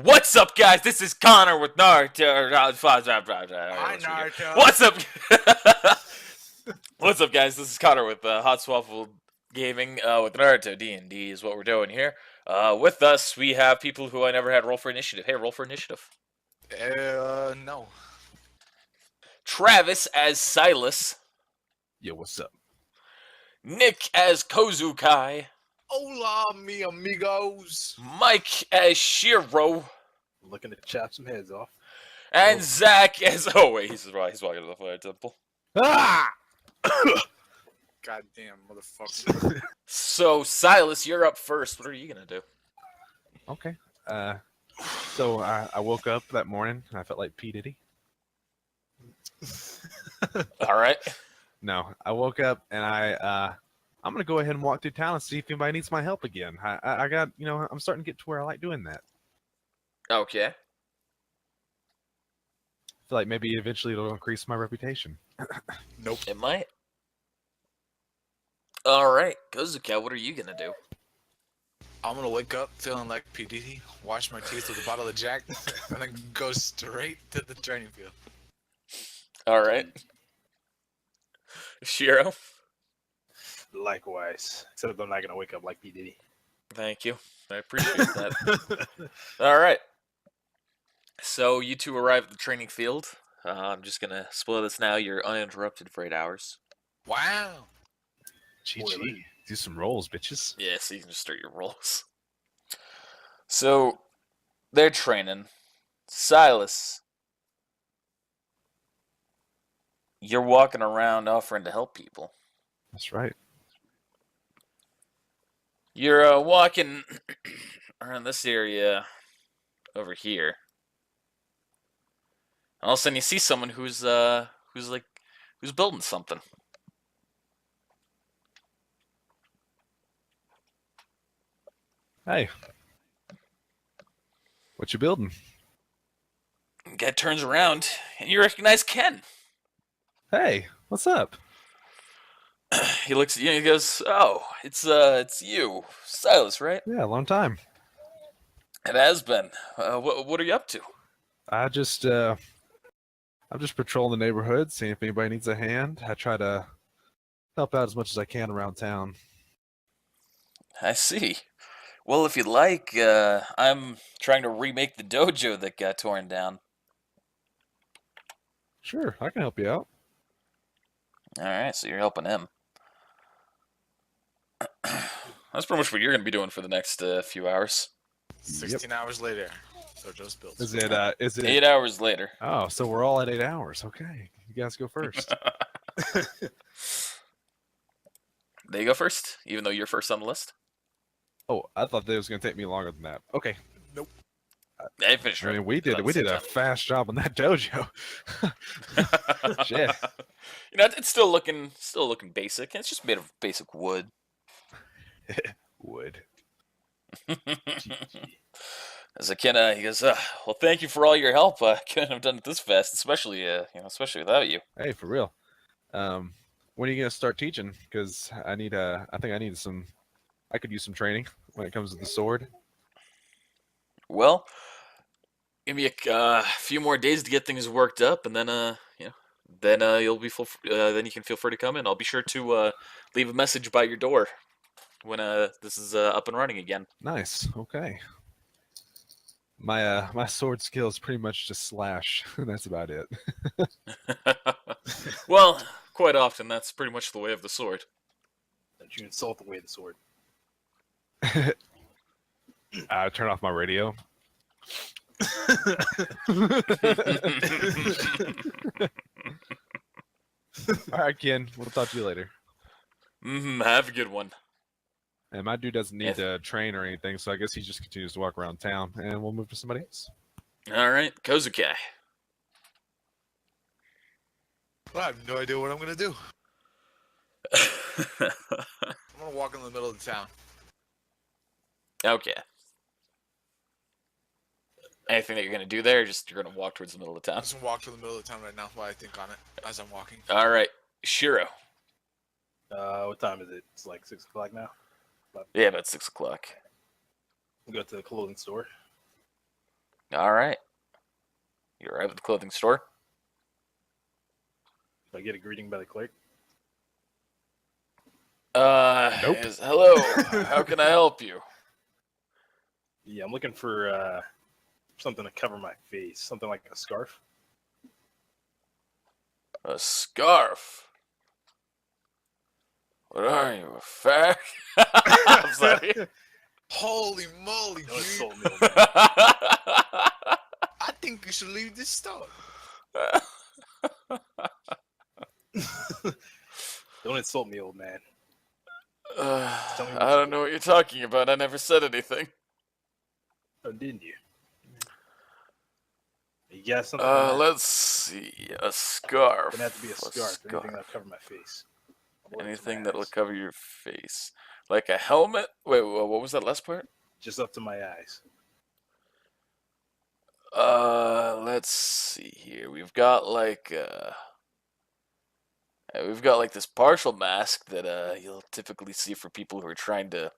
What's up, guys? This is Connor with Naruto. Hi, Naruto. What's up? What's up, guys? This is Connor with Hot Swaffle Gaming with Naruto D&D is what we're doing here. With us, we have people who I never had roll for initiative. Hey, roll for initiative. No. Travis as Silas. Yo, what's up? Nick as Kozukai. Hola, mi amigos. Mike as Shiro. Looking to chop some heads off. And Zach as... Oh, wait, he's walking to the fire temple. Ah! Goddamn motherfucker. So, Silas, you're up first. What are you going to do? Okay. So I woke up that morning and I felt like P. Diddy. All right. No, I woke up and I'm gonna go ahead and walk through town and see if anybody needs my help again. I got, I'm starting to get to where I like doing that. Okay. I feel like maybe eventually it'll increase my reputation. Nope. It might. All right, Kozuka, what are you gonna do? I'm gonna wake up feeling like PDD, wash my teeth with a bottle of Jack, and then go straight to the training field. All right. Shiro? Likewise, except I'm not gonna wake up like P. Diddy. Thank you. I appreciate that. All right. So you two arrive at the training field. I'm just gonna spoil this now. You're uninterrupted for 8 hours. Wow. GG. Do some rolls, bitches. Yeah, so you can just start your rolls. So they're training. Silas, you're walking around offering to help people. That's right. You're walking around this area over here. And all of a sudden you see someone who's building something. Hey. What you building? Guy turns around and you recognize Ken. Hey, what's up? He looks at you and he goes, "Oh, it's you, Silas, right?" Yeah, long time. It has been. What are you up to? I'm just patrolling the neighborhood, seeing if anybody needs a hand. I try to help out as much as I can around town. I see. Well, if you'd like, I'm trying to remake the dojo that got torn down. Sure, I can help you out. All right, so you're helping him. That's pretty much what you're going to be doing for the next few hours. 16 hours later, dojo's built. Is it 8 hours later. Oh, so we're all at 8 hours. Okay. You guys go first. They go first, even though you're first on the list. Oh, I thought that was going to take me longer than that. Okay. Nope. They finished. I mean, we did a fast job on that dojo. Shit. You know, it's still looking basic. It's just made of basic wood. Wood. As a kid, he goes, "Well, thank you for all your help. I couldn't have done it this fast, especially without you." Hey, for real. When are you going to start teaching? Because I could use some training when it comes to the sword. Well, give me a few more days to get things worked up, and then you'll be full. Then you can feel free to come in. I'll be sure to leave a message by your door when this is up and running again. Nice. Okay. My sword skill is pretty much just slash. That's about it. Well, quite often that's pretty much the way of the sword. Don't you insult the way of the sword. Turn off my radio. All right, Ken. We'll talk to you later. Have a good one. And my dude doesn't need to train or anything, so I guess he just continues to walk around town, and we'll move to somebody else. All right, Kozukai. Well, I have no idea what I'm gonna do. I'm gonna walk in the middle of the town. Okay. Anything that you're gonna do there? Or just you're gonna walk towards the middle of the I'm town. just gonna walk to the middle of the town right now while I think on it as I'm walking. All right, Shiro. What time is it? It's like 6 o'clock now. Yeah, about 6 o'clock. We'll go to the clothing store. All right. You arrive at the clothing store. Do I get a greeting by the clerk? Nope. Hello. How can I help you? Yeah, I'm looking for something to cover my face. Something like a scarf. A scarf. What are you, a fag? I'm sorry. Holy moly, Don't dude. insult me, old man. I think you should leave this store. Don't insult me, old man. Tell me what I you don't know what you're talking about. I never said anything. Oh, didn't you? You got something? on that? Let's see. A scarf. Gonna have to be a scarf. Anything that'll cover my face. I'm wearing some Anything that'll eyes. cover your face. Like a helmet? Wait, what was that last part? Just up to my eyes. Let's see here. We've got like this partial mask that you'll typically see for people who are trying to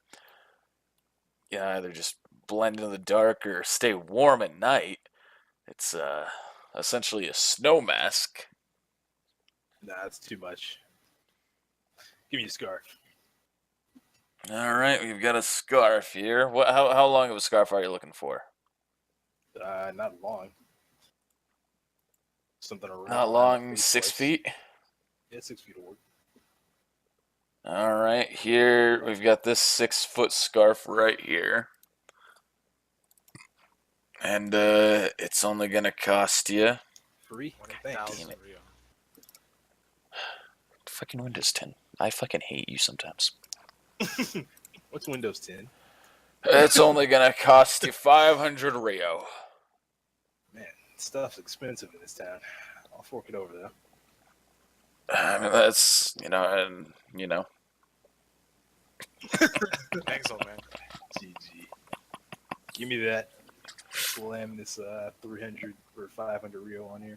either just blend in the dark or stay warm at night. It's essentially a snow mask. Nah, that's too much. Give me a scarf. All right, we've got a scarf here. How long of a scarf are you looking for? Not long. Something around. Not my long, face 6 twice. feet. Yeah, 6 feet will work. All right, here we've got this 6-foot scarf right here. And it's only gonna cost you Free? Thanks. 1,000 Damn it. real. fucking Windows 10. I fucking hate you sometimes. What's Windows 10? It's only gonna cost you 500 Rio. Man, stuff's expensive in this town. I'll fork it over though. I mean, that's Thanks, old man. GG. Give me that. Slam this 300 or 500 Rio on here.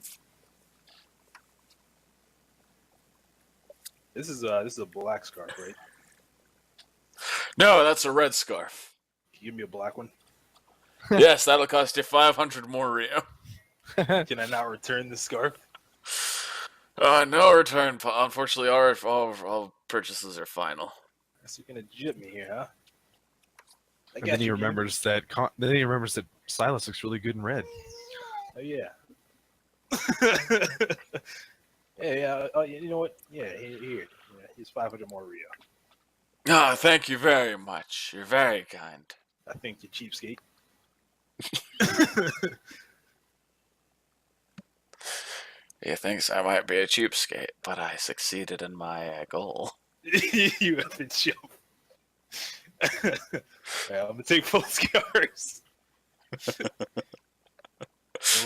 This is a black scarf, right? No, that's a red scarf. Can you give me a black one? Yes, that'll cost you 500 more Rio. Can I not return the scarf? No return. Unfortunately, all purchases are final. So you're gonna jip me here, huh? I And got then he you, remembers that. Then he remembers that Silas looks really good in red. Oh yeah. Yeah. Oh, you know what? Yeah. Here. Yeah, here's 500 more Rio. Ah, thank you very much. You're very kind. I think you cheapskate. He thinks I might be a cheapskate, but I succeeded in my goal. You have to jump. Yeah, I'm gonna take full scars. So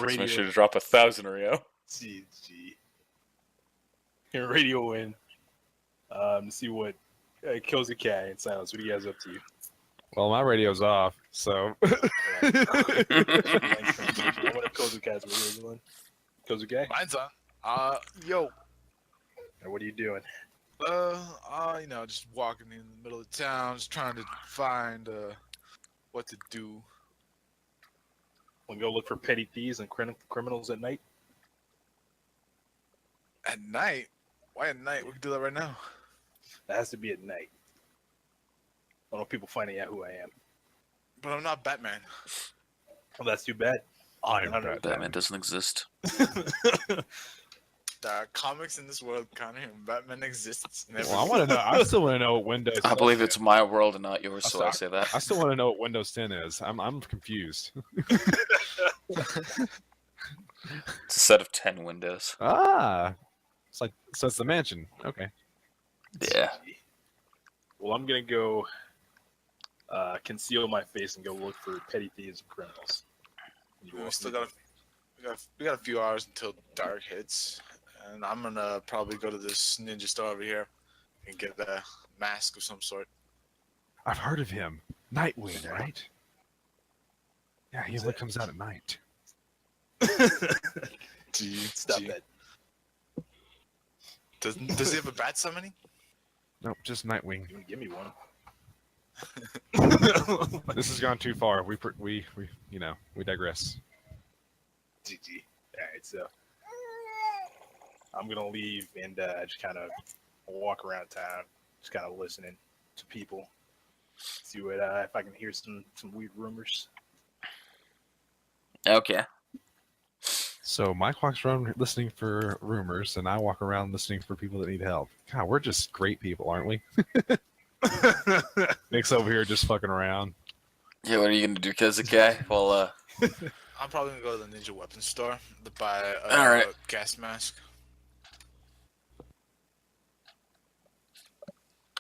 I should drop 1,000 Rio. GG. And radio in. To see what kills a cat and silence. What are you guys up to? Well, my radio's off, so. What if Kozuka's radio in? Kozuka? Mine's on. Yo. And what are you doing? Just walking in the middle of town, just trying to find what to do. Wanna go look for petty thieves and criminals at night? At night? Why at night? We can do that right now. That has to be at night. I don't want people finding out who I am. But I'm not Batman. Well, that's too bad. I'm I don't know. Batman doesn't exist. There are comics in this world, Connor, and Batman exists. Well, I want to know. I still want to know what Windows. I believe it's my world and not yours, so I say that. I still want to know what Windows 10 is. I'm confused. It's a set of 10 windows. Ah, it's like so. It's the mansion. Okay. Yeah. Well, I'm gonna go conceal my face and go look for petty thieves and criminals. We still got a few hours until dark hits, and I'm gonna probably go to this ninja store over here and get a mask of some sort. I've heard of him. Nightwing, right? Yeah, he Who's only that? comes out at night. Stop that. Does he have a bat summoning? Nope, just Nightwing. You wanna give me one? This has gone too far. We digress. GG. All right, so I'm gonna leave and just kind of walk around town, just kind of listening to people, see what if I can hear some weird rumors. Okay. So Mike walks around listening for rumors, and I walk around listening for people that need help. God, we're just great people, aren't we? Nick's over here just fucking around. Yeah, what are you gonna do, Kazukai? Well, I'm probably gonna go to the ninja weapons store to buy a All right. gas mask.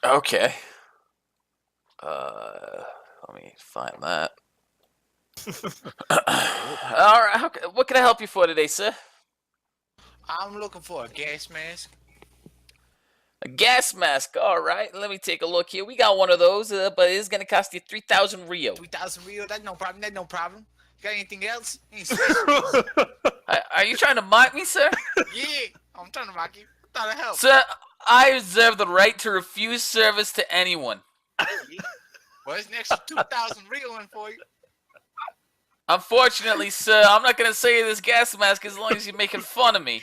okay. Let me find that. All right. What can I help you for today, sir? I'm looking for a gas mask. A gas mask. All right. Let me take a look here. We got one of those, but it's gonna cost you 3,000 Rio. 3,000 real. That's no problem. That's no problem. Got anything else? Are you trying to mock me, sir? Yeah, I'm trying to mock you. I'm trying to help. Sir, I reserve the right to refuse service to anyone. Well, it's an extra 2,000 real in for you. Unfortunately, sir, I'm not gonna sell you this gas mask as long as you're making fun of me.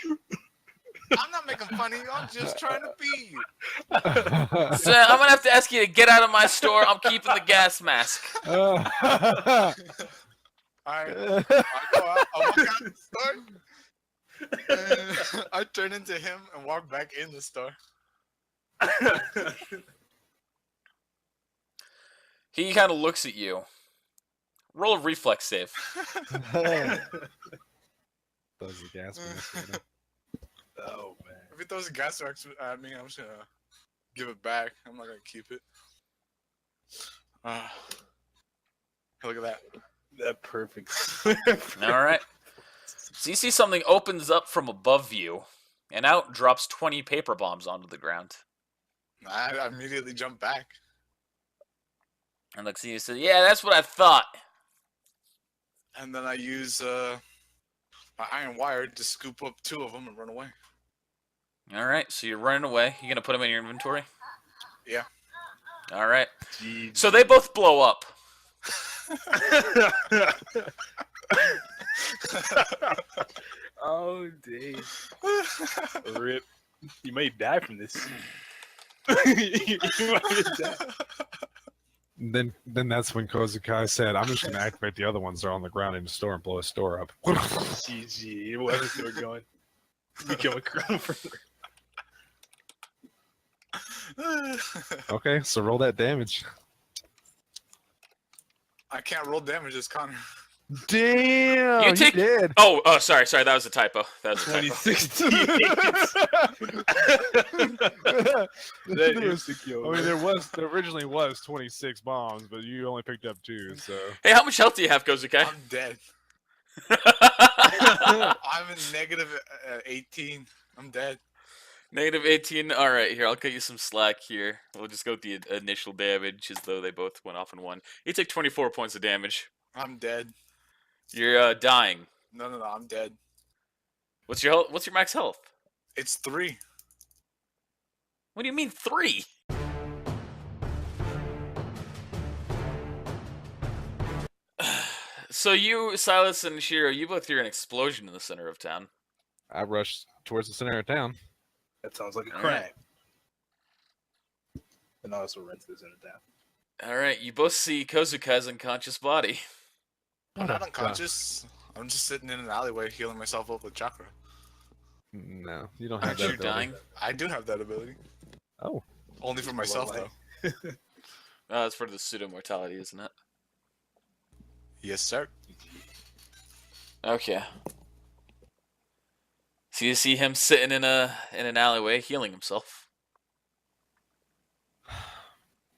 I'm not making fun of you. I'm just trying to be you. Sir, I'm gonna have to ask you to get out of my store. I'm keeping the gas mask. All right. I go out. I walk out the store. And I turn into him and walk back in the store. He kind of looks at you. Roll a reflex save. Does the gas mask. Oh man. If he throws a gas mask at me, I'm just gonna give it back. I'm not gonna keep it. Look at that. That perfect. All right. So you see something opens up from above you, and out drops 20 paper bombs onto the ground. I immediately jump back. And looks at you and says, "Yeah, that's what I thought." And then I use my iron wire to scoop up 2 of them and run away. All right. So you're running away. You gonna put them in your inventory? Yeah. All right. GG. So they both blow up. Oh, dang. Rip. You may die from this. You might die. Then that's when Kozukai said, "I'm just gonna activate the other ones that are on the ground in the store and blow a store up." GG. What was it going? Become a crown for Okay, so roll that damage. I can't roll damage as Connor. Damn, You take- did. Oh, sorry, that was a typo. That was a typo. 2068. That is the kill. I mean, there originally was 26 bombs, but you only picked up 2. So Hey, how much health do you have, Kozukai? I'm dead. I'm in negative 18. I'm dead. Negative 18. All right, here, I'll cut you some slack here. We'll just go with the initial damage as though they both went off in one. You take 24 points of damage. I'm dead. You're dying. No, I'm dead. What's your health? What's your max health? It's 3. What do you mean 3? So you, Silas, and Shiro, you both hear an explosion in the center of town. I rushed towards the center of town. That sounds like a All crime. right. And also rents this in the town. All right, you both see Kozukai's unconscious body. I'm not unconscious. I'm just sitting in an alleyway healing myself up with chakra. No, you don't have Aren't that you ability. dying? I do have that ability. Oh, Only for myself, though. That's for the pseudo mortality, isn't it? Yes, sir. Okay. So you see him sitting in an alleyway healing himself.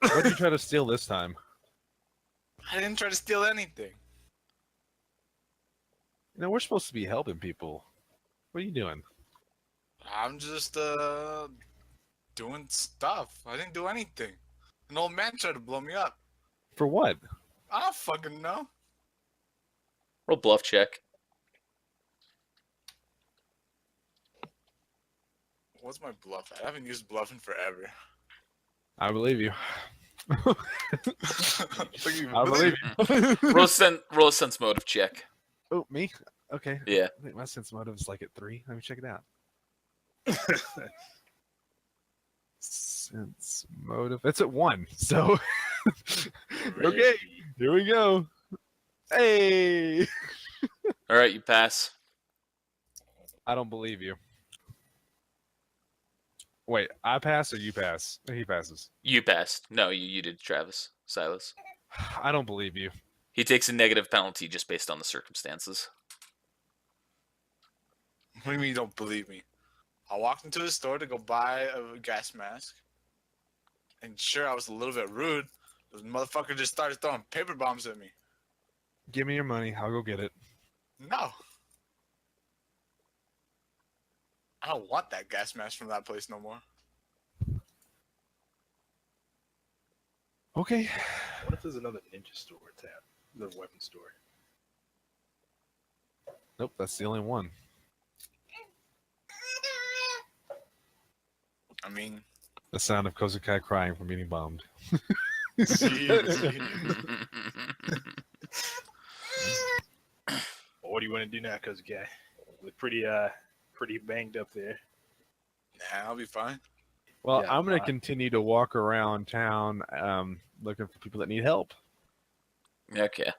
what did you try to steal this time? I didn't try to steal anything. You know, we're supposed to be helping people. What are you doing? I'm just doing stuff. I didn't do anything. An old man tried to blow me up. For what? I don't fucking know. Roll bluff check. What's my bluff at? I haven't used bluff in forever. I believe you. Look at you, I believe you. Roll a sense motive check. Oh, me? Okay. Yeah. I think my sense motive is like at 3. Let me check it out. Sense motive. It's at 1. So okay, here we go. Hey, All right, you pass. I don't believe you. Wait, I pass or you pass? He passes. You passed. No, you did, Travis. Silas. I don't believe you. He takes a negative penalty just based on the circumstances. What do you mean you don't believe me? I walked into the store to go buy a gas mask. And sure, I was a little bit rude. This motherfucker just started throwing paper bombs at me. Give me your money. I'll go get it. No. I don't want that gas mask from that place no more. Okay. What if there's another ninja store in town? Another weapon store? Nope, that's the only one. I mean, The sound of Kozukai crying from being bombed. Well, what do you want to do now, cause guy? Look pretty banged up there. nah, I'll be fine. Well, Yeah, I'm going to why? continue to walk around town looking for people that need help. Okay.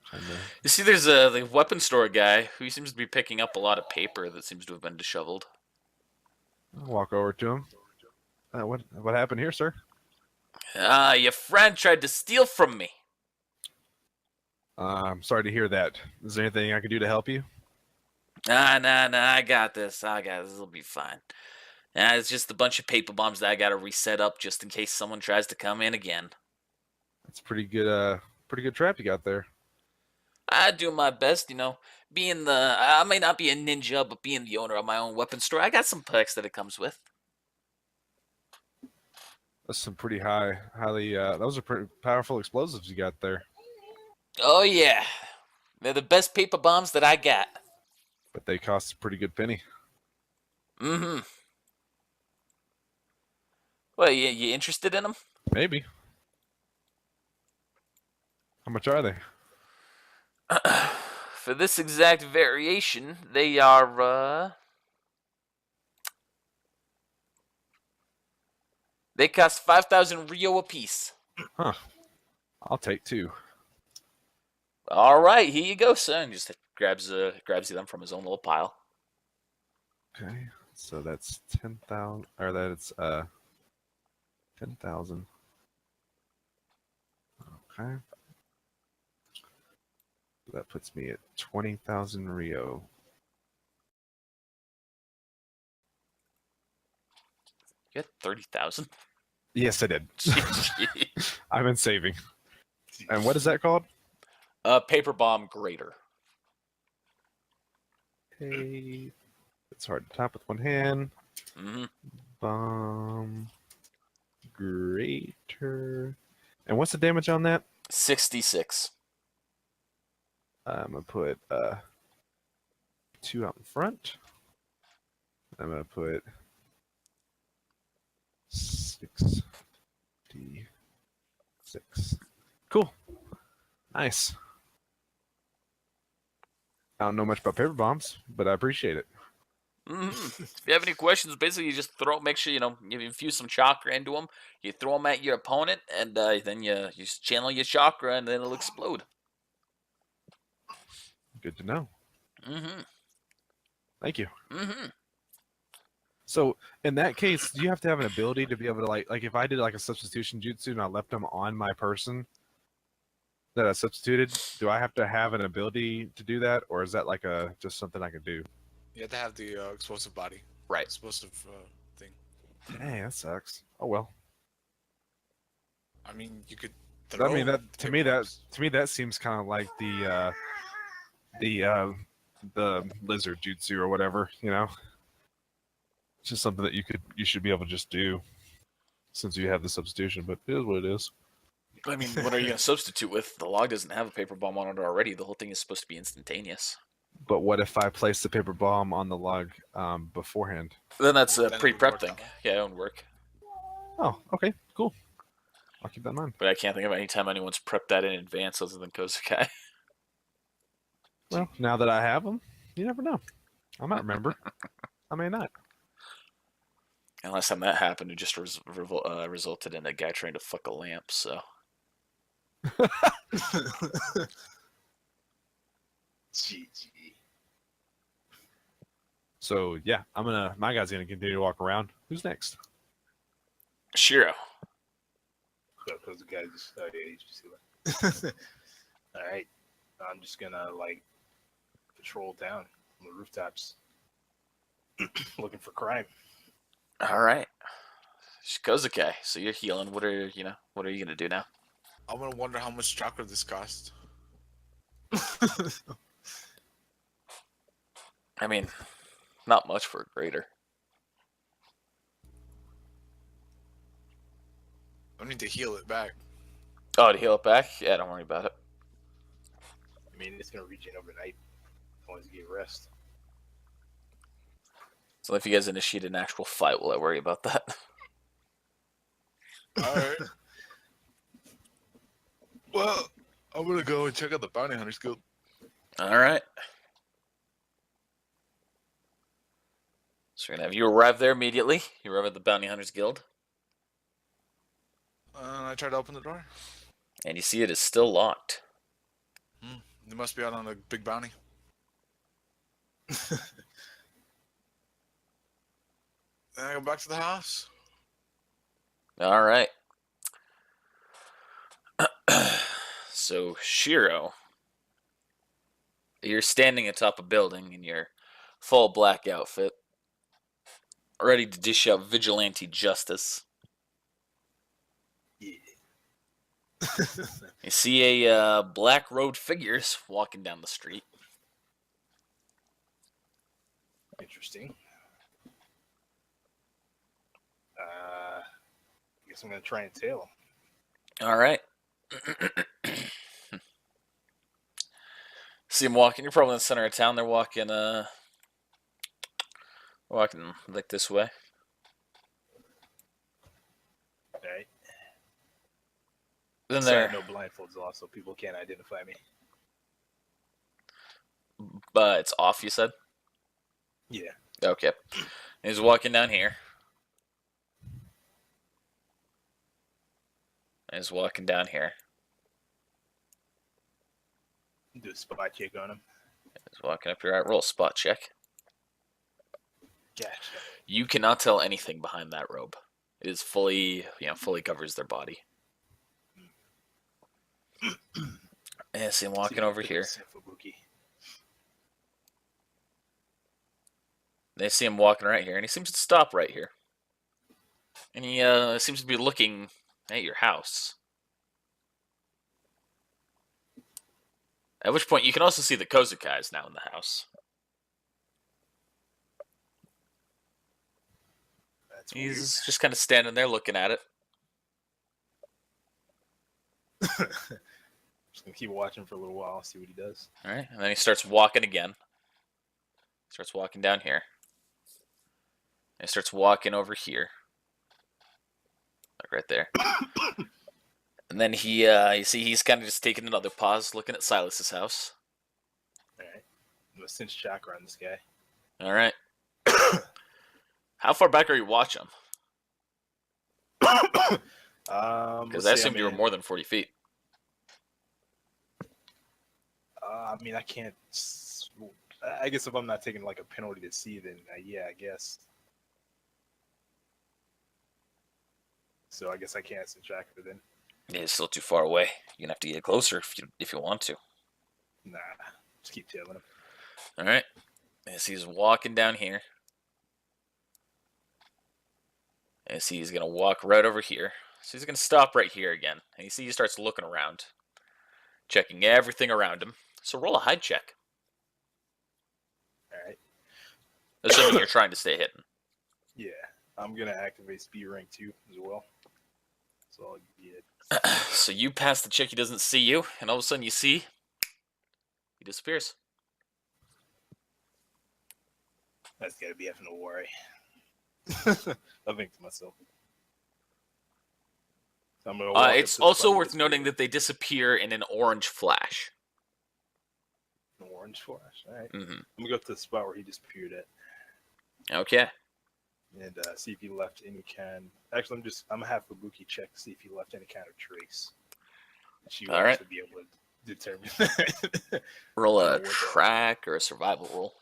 Trying to- You see, there's the weapon store guy who seems to be picking up a lot of paper that seems to have been disheveled. I'll walk over to him. What happened here, sir? Your friend tried to steal from me. I'm sorry to hear that. Is there anything I can do to help you? Nah, I got this. This'll be fine. It's just a bunch of paper bombs that I gotta reset up just in case someone tries to come in again. That's pretty good trap you got there. I do my best, being I may not be a ninja, but being the owner of my own weapon store, I got some perks that it comes with. That's some pretty highly. Those are pretty powerful explosives you got there. Oh yeah, they're the best paper bombs that I got. But they cost a pretty good penny. Mm-hmm. Well, you interested in them? Maybe. How much are they? For this exact variation, they are, they cost 5,000 Rio apiece. Huh. I'll take 2. All right, here you go, son. Just grabs them from his own little pile. Okay. So that's 10,000, or that's 10,000. Okay. That puts me at 20,000 Rio. You got 30,000. Yes, I did. I've been saving. And what is that called? Paper bomb grater. Okay. It's hard to tap with one hand. Mm-hmm. Bomb greater. And what's the damage on that? 66. I'm gonna put 2 out in front. I'm gonna put 6d6. Cool. Nice. I don't know much about paper bombs, but I appreciate it. Mm-hmm. If you have any questions, basically you just make sure you infuse some chakra into them. You throw them at your opponent, and then you just channel your chakra, and then it'll explode. Good to know. Mm-hmm. Thank you. Mm-hmm. So in that case, do you have to have an ability to be able to like if I did like a substitution jutsu and I left them on my person that I substituted, do I have to have an ability to do that, or is that like just something I could do? You have to have the explosive body. Right. Explosive thing. Dang, that sucks. Oh well. I mean, you could. I mean that throw to me that seems kind of like the lizard jutsu or whatever, It's just something that you should be able to just do since you have the substitution, but it is what it is. I mean, what are you going to substitute with? The log doesn't have a paper bomb on it already. The whole thing is supposed to be instantaneous. But what if I place the paper bomb on the log beforehand? Then that's a Then it pre-prep would thing. work. Yeah, it won't work. Oh, okay, cool. I'll keep that in mind. But I can't think of any time anyone's prepped that in advance other than Kozukai. Well, now that I have them, you never know. I might remember. I may not. And last time that happened, it just resulted in a guy trying to fuck a lamp. So GG. So yeah, my guy's gonna continue to walk around. Who's next? Shiro. Those guys just, oh yeah, you just see that. All right, I'm just gonna like patrol down on the rooftops, looking for crime. All right. Kozuke, so you're healing. What are you gonna do now? I'm gonna wonder how much chocolate this cost. I mean, not much for a grader. I need to heal it back. Oh, to heal it back? Yeah, don't worry about it. I mean, it's gonna regen overnight. As long as you get rest. So if you guys initiate an actual fight, will I worry about that? Alright. Well, I'm gonna go and check out the Bounty Hunters Guild. All right. So we're gonna have you arrive there immediately. You arrive at the Bounty Hunters Guild, I tried to open the door. and you see it is still locked. They must be out on a big bounty. Then I go back to the house. All right. So Shiro, you're standing atop a building in your full black outfit, ready to dish out vigilante justice. Yeah. You see a black robed figures walking down the street. Interesting. I guess I'm gonna try and tail him. All right. See them walking. You're probably in the center of town. They're walking like this way. All right. Then So I they're, have no blindfolds off, so people can't identify me. but it's off. You said. Yeah. Okay. He's walking down here. He's walking down here. Do a spot check on him. He's walking up here. All right, roll a spot check. Gotcha. You cannot tell anything behind that robe. It is fully covers their body. And I see him walking over here. They see him walking right here, and he seems to stop right here. And he seems to be looking at your house. At which point, you can also see the Kozukais now in the house. That's He's just kind of standing there looking at it. weird. Just gonna keep watching for a little while, see what he does. All right, and then he starts walking again. Starts walking down here. And he starts walking over here. Like right there. And then he, you see he's kind of just taking another pause, looking at Silas's house. All right. I'm gonna sense chakra on this guy. All right. How far back are you watching? Because Because I assumed you were more than 40 feet. I mean, I can't. I guess if I'm not taking like a penalty to see, then yeah, I guess. So I guess I can't sense chakra then. Yeah, it's still too far away. You're gonna have to get closer if you want to. Nah, just keep tailing him. All right. As he's walking down here. And see he's gonna walk right over here. So he's gonna stop right here again. And you see he starts looking around, checking everything around him. So roll a hide check. All right. Assuming you're trying to stay hidden. Yeah, I'm gonna activate speed rank 2 as well. So I'll get. So you pass the check, he doesn't see you, and all of a sudden you see he disappears. That's gotta be effing a worry. I think to myself. So I'm gonna walk up It's to the also front of worth this noting building. that they disappear in an orange flash. An orange flash. All right. Mm-hmm. I'm gonna go to the spot where he disappeared at Okay. and see if he left any kind. Actually, I'm gonna have Fubuki check to see if he left any kind of trace. She will All right. actually be able to determine that. Roll I don't a know what track or a survival roll.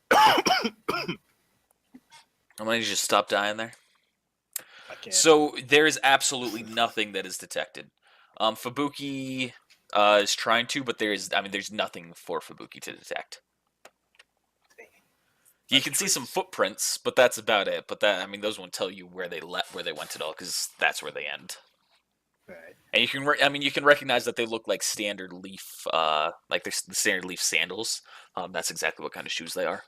that- I'm gonna just stop dying there. I can't. So there is absolutely nothing that is detected. Fubuki is trying to, but there's nothing for Fubuki to detect. You can see some footprints, but that's about it. But those won't tell you where they went at all, because that's where they end. Right. And you can recognize that they look like standard leaf, like they're the standard leaf sandals. That's exactly what kind of shoes they are.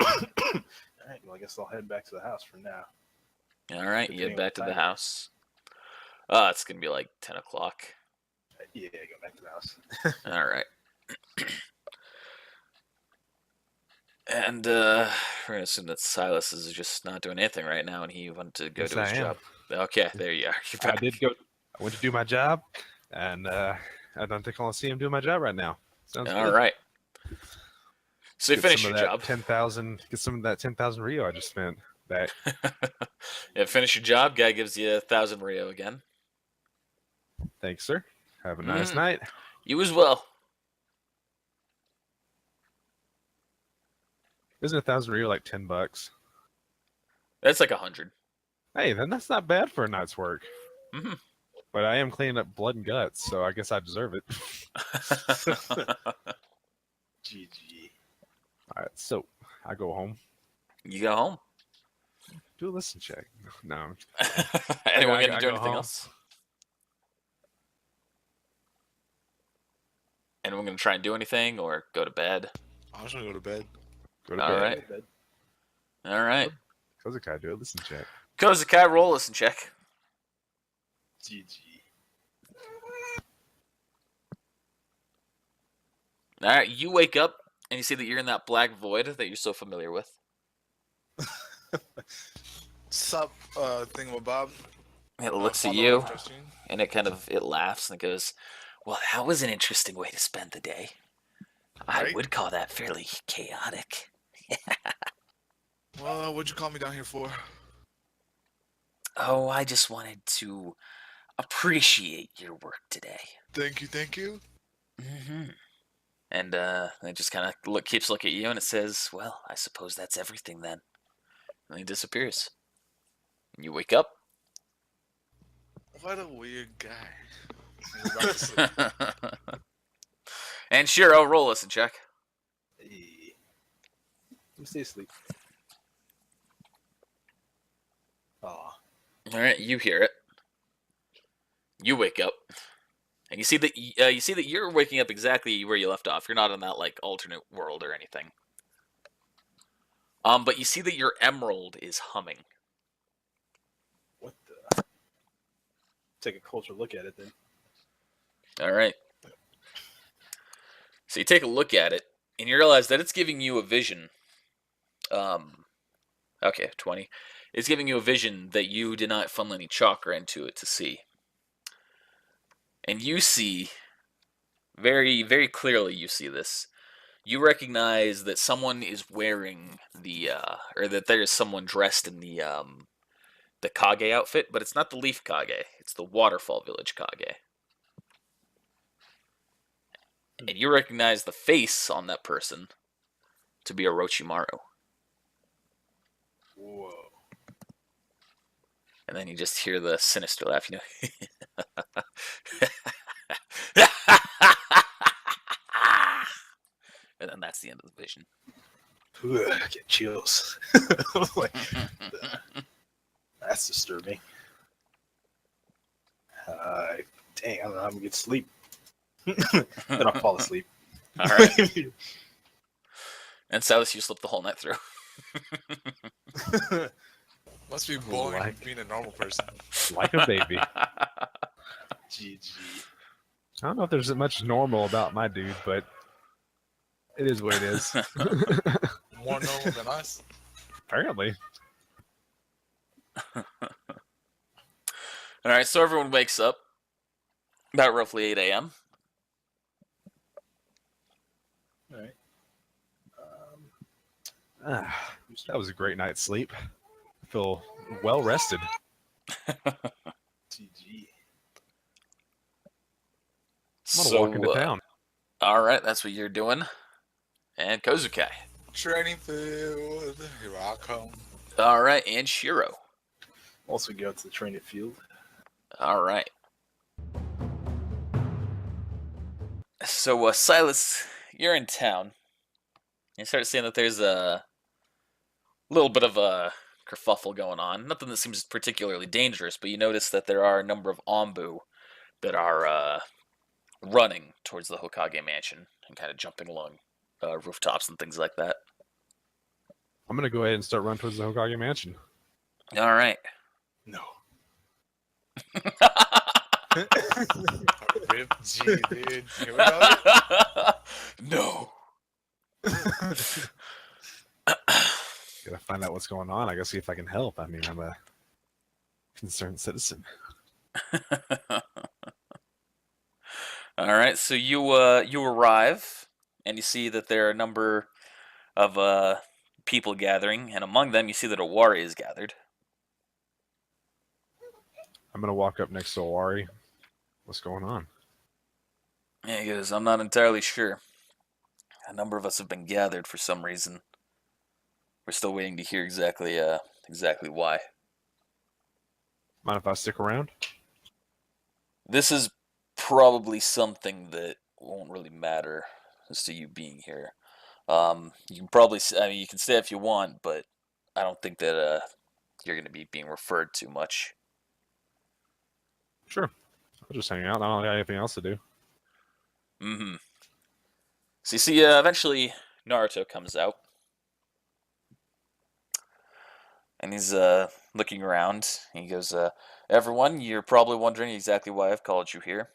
All right. Well, I guess I'll head back to the house for now. All right, you Depending head on back to what the time it house. It's gonna be like 10 o'clock. Yeah, go back to the house. All right. And we're gonna assume that Silas is just not doing anything right now, and he went to go Yes, do his I am. job. Okay, there you are. You're I back. did go. I went to do my job, and I don't think I'll see him doing my job right now. Sounds All good. right. So you Get finish some your of that job. 10,000. Get some of that 10,000 Rio I just spent back. Yeah, finish your job. Guy gives you 1,000 Rio again. Thanks, sir. Have a nice Mm. night. You as well. Isn't 1,000 Rio like $10? That's like 100. Hey, then that's not bad for a night's work. Mm-hmm. But I am cleaning up blood and guts, so I guess I deserve it. GG. All right, so I go home, You go home. do a listen check. No, Anyone I gonna do go anything home. else? Anyone gonna try and do anything or go to bed? I'm just gonna go to bed. go to All bed. right. All right. Kozakai, do a listen check. Kozakai, roll listen check. GG. All right, you wake up and you see that you're in that black void that you're so familiar with. Sup, thingamabob. It looks at Follow you interesting. and it laughs and it goes, "Well, that was an interesting way to spend the day. I Right? would call that fairly chaotic." Well, what'd you call me down here for? Oh, I just wanted to appreciate your work today. Thank you, thank you. Mm-hmm. And it just kind of keeps looking at you, and it says, "Well, I suppose that's everything then." And he disappears. And you wake up. What a weird guy. He's about to sleep. And Shiro, roll listen check. Hey. Let me stay asleep. Aw. All right, you hear it. You wake up, and you see that you're waking up exactly where you left off. You're not in that like alternate world or anything. But you see that your emerald is humming. What the? Take a closer look at it then. All right. So you take a look at it, and you realize that it's giving you a vision. Okay, 20. It's giving you a vision that you did not funnel any chakra into it to see. And you see, very, very clearly you see this. You recognize that someone is wearing or that there is someone dressed in the Kage outfit, but it's not the Leaf Kage. It's the Waterfall Village Kage. And you recognize the face on that person to be Orochimaru. Whoa. And then you just hear the sinister laugh, you know. And then that's the end of the vision. Ugh, I get chills. Like, that's disturbing. Dang, I don't know how I'm gonna get sleep. Then I'll fall asleep. All right. And Silas, you slept the whole night through. Must be boring Like- being a normal person. Like a baby. GG. I don't know if there's much normal about my dude, but it is what it is. More normal than us. Apparently. All right, so everyone wakes up about roughly 8 a.m. All right. That was a great night's sleep. I feel well rested. TG. I'm gonna walk into So, town. all right, that's what you're doing. And Kozukai. Training field. Here I come. All right, and Shiro. Also go to the training field. All right. So, Silas, you're in town. You start seeing that there's a little bit of a kerfuffle going on. Nothing that seems particularly dangerous, but you notice that there are a number of Ombu that are running towards the Hokage mansion and kind of jumping along rooftops and things like that. I'm gonna go ahead and start running towards the Hokage mansion. All right. No. Rip G, dude. Here we go. No. Gotta find out what's going on. I gotta see if I can help. I mean, I'm a concerned citizen. All right, so you arrive and you see that there are a number of people gathering, and among them you see that Owari is gathered. I'm gonna walk up next to Owari. What's going on? Yeah, he goes, I'm not entirely sure. A number of us have been gathered for some reason. We're still waiting to hear exactly why. Mind if I stick around? This is probably something that won't really matter as to you being here. You can probably, I mean, you can stay if you want, but I don't think that you're going to be being referred to much. Sure. I'll just hang out. I don't got anything else to do. Mm-hmm. So you see, eventually Naruto comes out, and he's looking around. He goes, "Everyone, you're probably wondering exactly why I've called you here.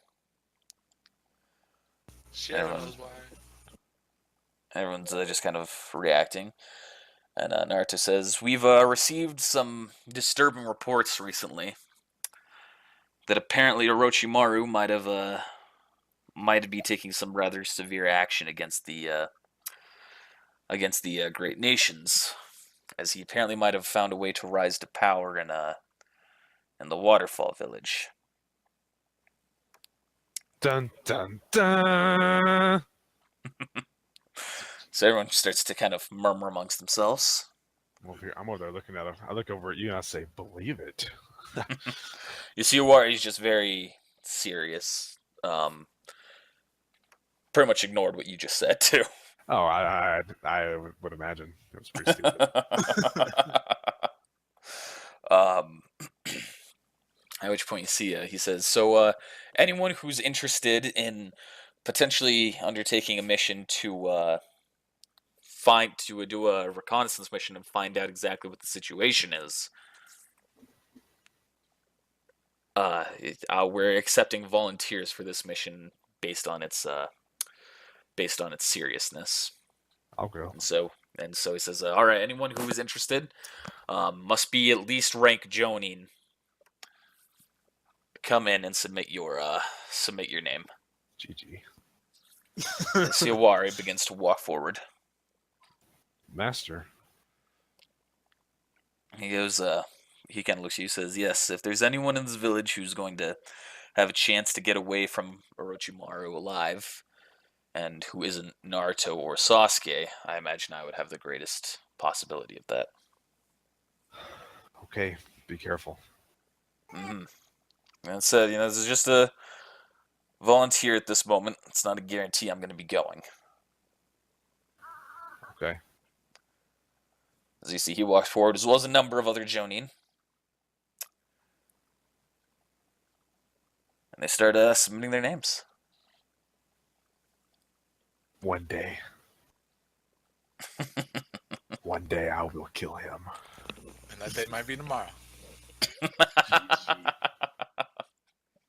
Shit knows why. Everyone's just kind of reacting." And Naruto says, "We've received some disturbing reports recently that apparently Orochimaru might be taking some rather severe action against the great nations, as he apparently might have found a way to rise to power in the Waterfall Village." Dun dun dun. So everyone starts to kind of murmur amongst themselves. I'm over there looking at him. I look over at you and I say, "Believe it." You see Owari's just very serious. Pretty much ignored what you just said too. Oh, I would imagine it was pretty stupid. At which point you see he says, "So anyone who's interested in potentially undertaking a mission to do a reconnaissance mission and find out exactly what the situation is, we're accepting volunteers for this mission based on its seriousness." I'll go. And so he says, "All right, anyone who is interested must be at least rank Jonin. Come in and submit your name." GG. See, Owari begins to walk forward. Master. He goes, he kind of looks at you, says, "Yes, if there's anyone in this village who's going to have a chance to get away from Orochimaru alive, and who isn't Naruto or Sasuke, I imagine I would have the greatest possibility of that." Okay, be careful. Mm-hmm. And said, this is just a volunteer at this moment. It's not a guarantee I'm going to be going. Okay. As you see, he walks forward, as well as a number of other Jonin. And they start submitting their names. One day. One day I will kill him. And that day might be tomorrow.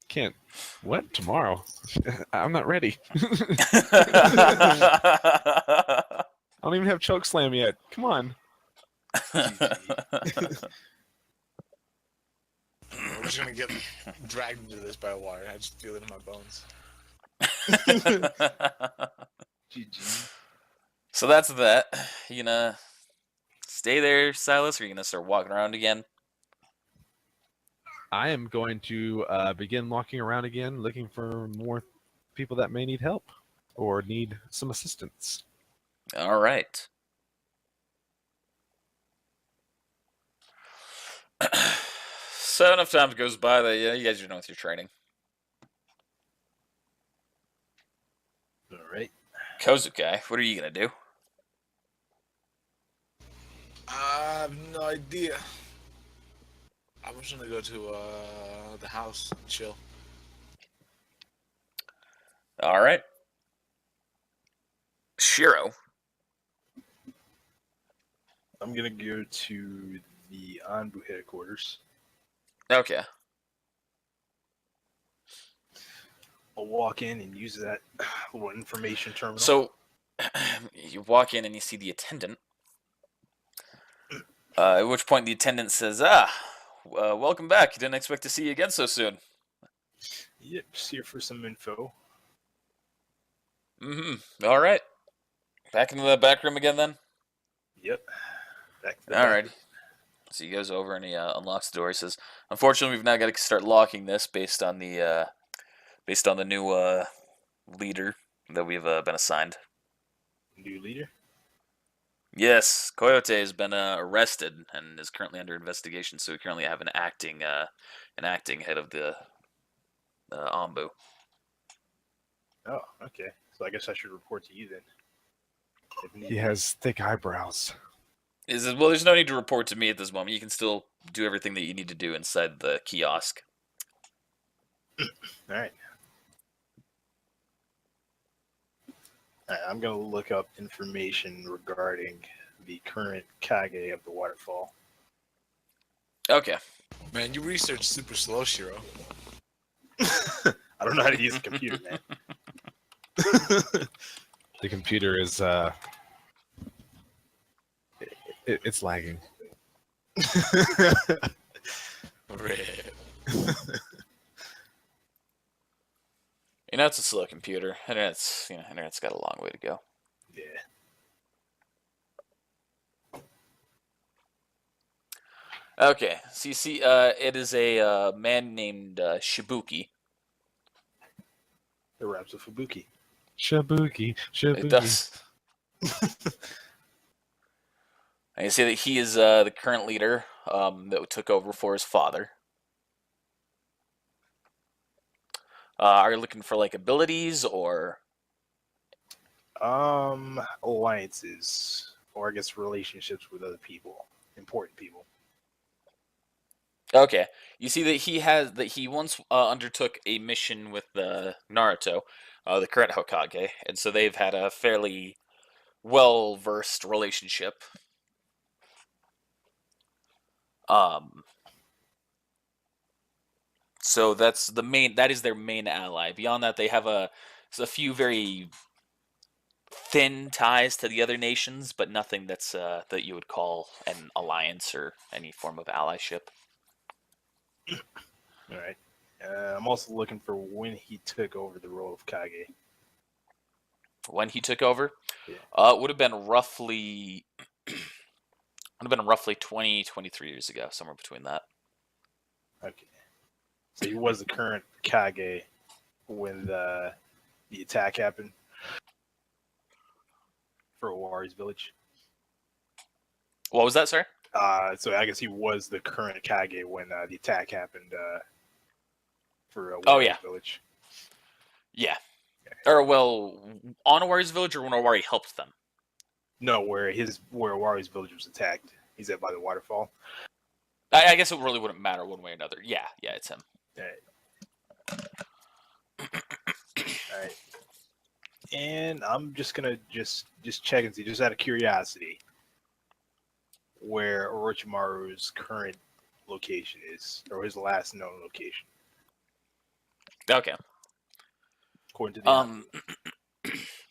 Can't. What? Tomorrow? I'm not ready. I don't even have choke slam yet. Come on. We're just gonna get dragged into this by a wire. I just feel it in my bones. GG. So that's that. You gonna stay there, Silas, or you gonna start walking around again? I am going to begin walking around again, looking for more people that may need help or need some assistance. All right. So enough time goes by that you guys are done with your training. All right. Kozuke, what are you gonna do? I have no idea. I'm just gonna go to the house and chill. All right. Shiro. I'm gonna go to the Anbu headquarters. Okay. I'll walk in and use that little information terminal. So you walk in and you see the attendant. At which point the attendant says, welcome back. Didn't expect to see you again so soon. Yep, just here for some info. Mm-hmm. All right. Back into the back room again then? Yep. Back to the All back. right. So he goes over and he unlocks the door. He says, unfortunately, we've now got to start locking this based on the new leader that we've been assigned. New leader? Yes, Coyote has been arrested and is currently under investigation. So we currently have an acting head of the Ombu. Oh, okay. So I guess I should report to you then. If need He be. has thick eyebrows. Well, there's no need to report to me at this moment. You can still do everything that you need to do inside the kiosk. All right. I'm going to look up information regarding the current Kage of the waterfall. Okay. Man, you research super slow, Shiro. I don't know how to use a computer, man. The computer is it's lagging. Red. It's a slow computer. Internet's got a long way to go. Yeah. Okay, so you see, it is a man named Shibuki. It rhymes with Fubuki. Shabuki, shabuki. It does. And you see that he is the current leader that took over for his father. Are you looking for like abilities or? Alliances, or I guess relationships with other people, important people. Okay, you see that he once undertook a mission with Naruto, the current Hokage, and so they've had a fairly well-versed relationship. So that is their main ally. Beyond that, they have a few very thin ties to the other nations, but nothing that's that you would call an alliance or any form of allyship. All right. I'm also looking for when he took over the role of Kage. When he took over, Yeah. it would have been roughly 20, 23 years ago, somewhere between that. Okay. So he was the current Kage when the attack happened for Owari's village. What was that, sir? So I guess he was the current Kage when the attack happened for Owari's Oh, yeah. village. Yeah. Or well, on Owari's village, or when Owari helped them. No, where Owari's village was attacked. He's at by the waterfall. I guess it really wouldn't matter one way or another. Yeah, it's him. All right. And I'm just gonna just check and see, just out of curiosity, where Orochimaru's current location is, or his last known location, Okay. according to the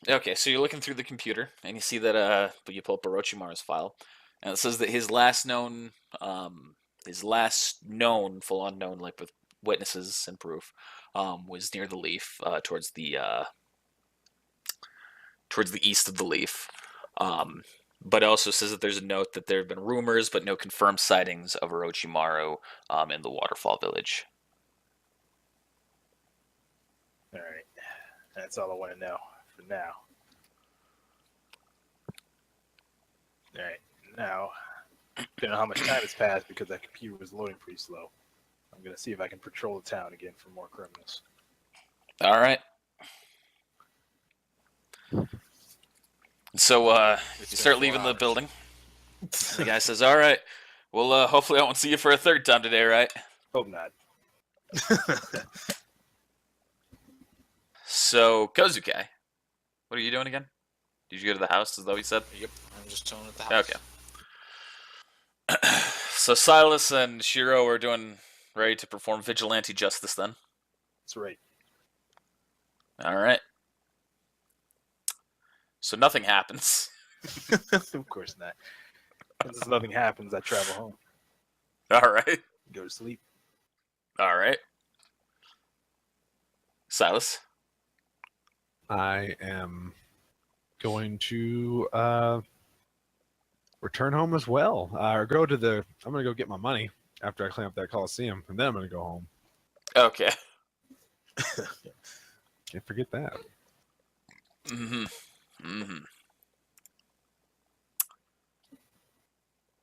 Okay, so you're looking through the computer and you see that you pull up Orochimaru's file, and it says that his last known his last known, full unknown, like with witnesses and proof, was near the Leaf, towards the east of the Leaf. But it also says that there's a note that there have been rumors, but no confirmed sightings of Orochimaru in the Waterfall Village. All right. That's all I want to know for now. All right. Now, don't know how much time has passed because that computer was loading pretty slow. I'm going to see if I can patrol the town again for more criminals. All right. So you start leaving the building. The guy says, "All right. Well, hopefully I won't see you for a third time today, right?" Hope not. So, Kozuke, what are you doing again? Did you go to the house? Is that what you said? Yep, I'm just chilling at the house. Okay. So Silas and Shiro are ready to perform vigilante justice then. That's right. All right. So nothing happens. Of course not. Since nothing happens, I travel home. All right. Go to sleep. All right. Silas. I am going to return home as well, or go to the. I'm gonna go get my money after I clean up that Coliseum, and then I'm gonna go home. Okay. Can't forget that.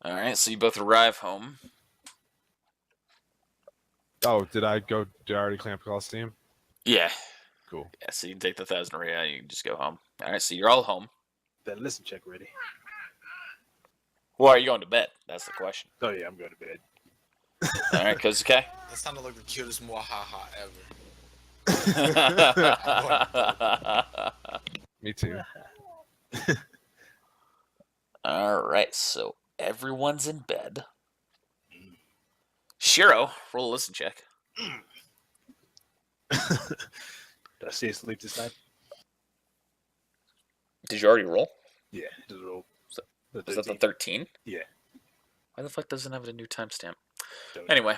All right. So you both arrive home. Oh, did I already clean up the Coliseum? Yeah. Cool. Yeah. So you can take the 1,000 Ria and you can just go home. All right. So you're all home. That listen check ready. Well, are you going to bed? That's the question. Oh yeah, I'm going to bed. All right, Kozuke. That sounded like the cutest mwahaha ever. Me too. All right, so everyone's in bed. Shiro, roll a listen check. Did I stay asleep this time? Did you already roll? Yeah, just roll. Was that the 13? Yeah. Why the fuck doesn't it have a new timestamp? Don't Anyway.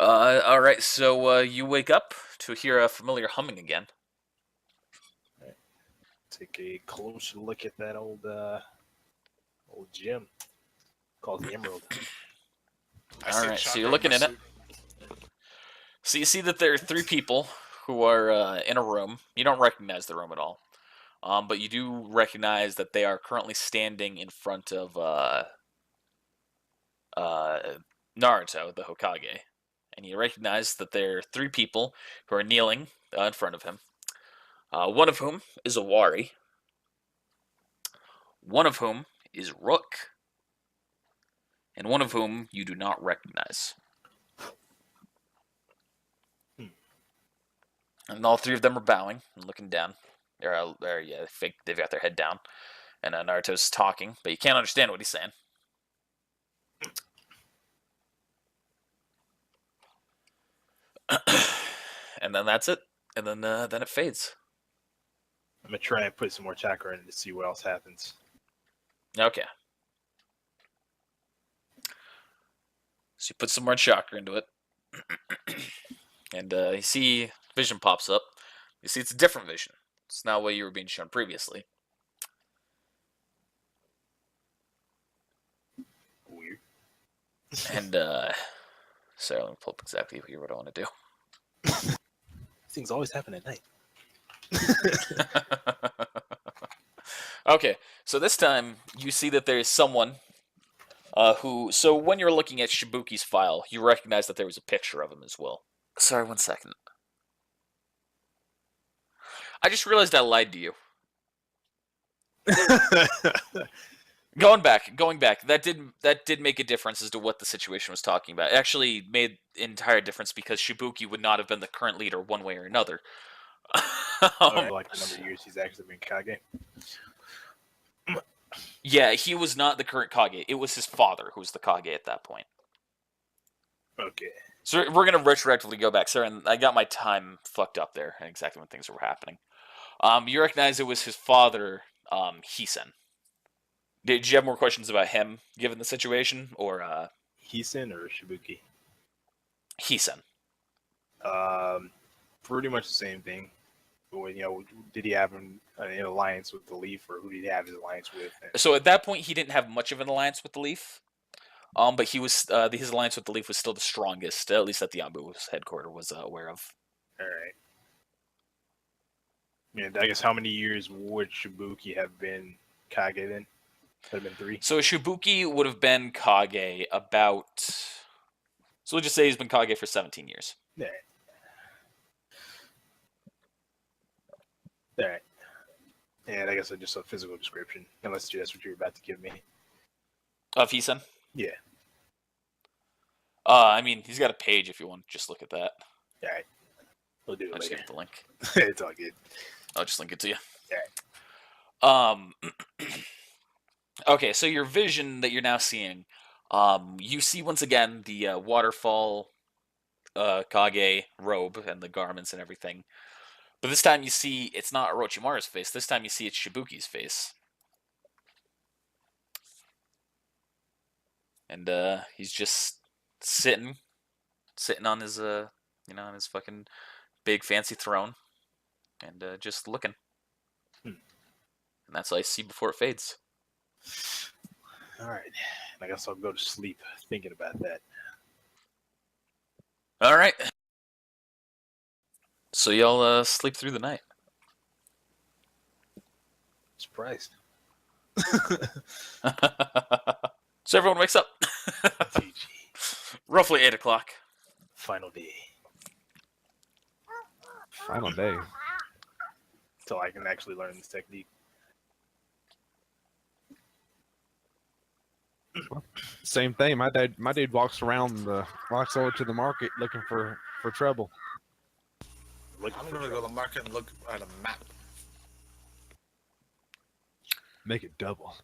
All right, so you wake up to hear a familiar humming again. take a closer look at that old gym called the Emerald. All right, so you're looking in it. So you see that there are 3 people who are in a room. You don't recognize the room at all. But you do recognize that they are currently standing in front of Naruto, the Hokage. And you recognize that there are 3 people who are kneeling in front of him. One of whom is Owari. One of whom is Rook. And one of whom you do not recognize. And all 3 of them are bowing and looking down. They've got their head down. And Naruto's talking, but you can't understand what he's saying. And then that's it. And then it fades. I'm gonna try and put some more chakra in to see what else happens. Okay. So you put some more chakra into it. And you see vision pops up. You see it's a different vision. It's not what you were being shown previously. Weird. And, sorry, let me pull up exactly what I want to do. Things always happen at night. Okay, so this time you see that there is someone so when you're looking at Shibuki's file, you recognize that there was a picture of him as well. Sorry, 1 second. I just realized I lied to you. Going back, that did make a difference as to what the situation was talking about. It actually made entire difference because Shibuki would not have been the current leader one way or another. Like the number of years he's actually been Kage. Yeah, he was not the current Kage. It was his father who was the Kage at that point. Okay. So we're going to retroactively go back. Sorry, and I got my time fucked up there, and exactly when things were happening. You recognize it was his father, Hisen. Did you have more questions about him, given the situation, or Hisen or Shibuki? Hisen? Pretty much the same thing. When, did he have an alliance with the Leaf, or who did he have his alliance with? So at that point, he didn't have much of an alliance with the Leaf. But he was his alliance with the Leaf was still the strongest, at least that the Anbu's headquarters was aware of. All right. And I guess how many years would Shibuki have been Kage then? Would have been 3. So Shibuki would have been Kage about. So we'll just say he's been Kage for 17 years. Yeah. All right. And I guess just a physical description, unless that's what you were about to give me. Of Hisen? Yeah. I mean, he's got a page if you want to just look at that. All right. We'll do I'll it just later. give it the link. It's all good. I'll just link it to you. All Okay, so your vision that you're now seeing, you see once again the waterfall Kage robe and the garments and everything. But this time you see it's not Orochimaru's face. This time you see it's Shibuki's face. And he's just sitting on his on his fucking big fancy throne and just looking. And that's all I see before it fades. All right. I guess I'll go to sleep thinking about that. All right. So y'all sleep through the night. Surprised. So everyone wakes up. GG. Roughly 8 o'clock. Final day. Final day. Until I can actually learn this technique. Same thing. My dude walks over to the market looking for trouble. I'm gonna go to the market and look at a map. Make it double.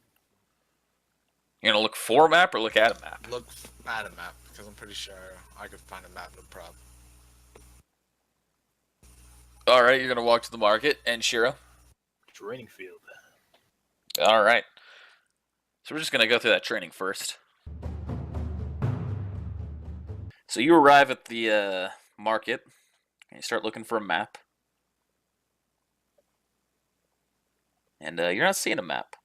You're gonna look for a map or look at a map? Look at a map because I'm pretty sure I could find a map, no problem. All right, you're gonna walk to the market and Shiro. Training field. All right. So we're just gonna go through that training first. So you arrive at the market and you start looking for a map. And you're not seeing a map.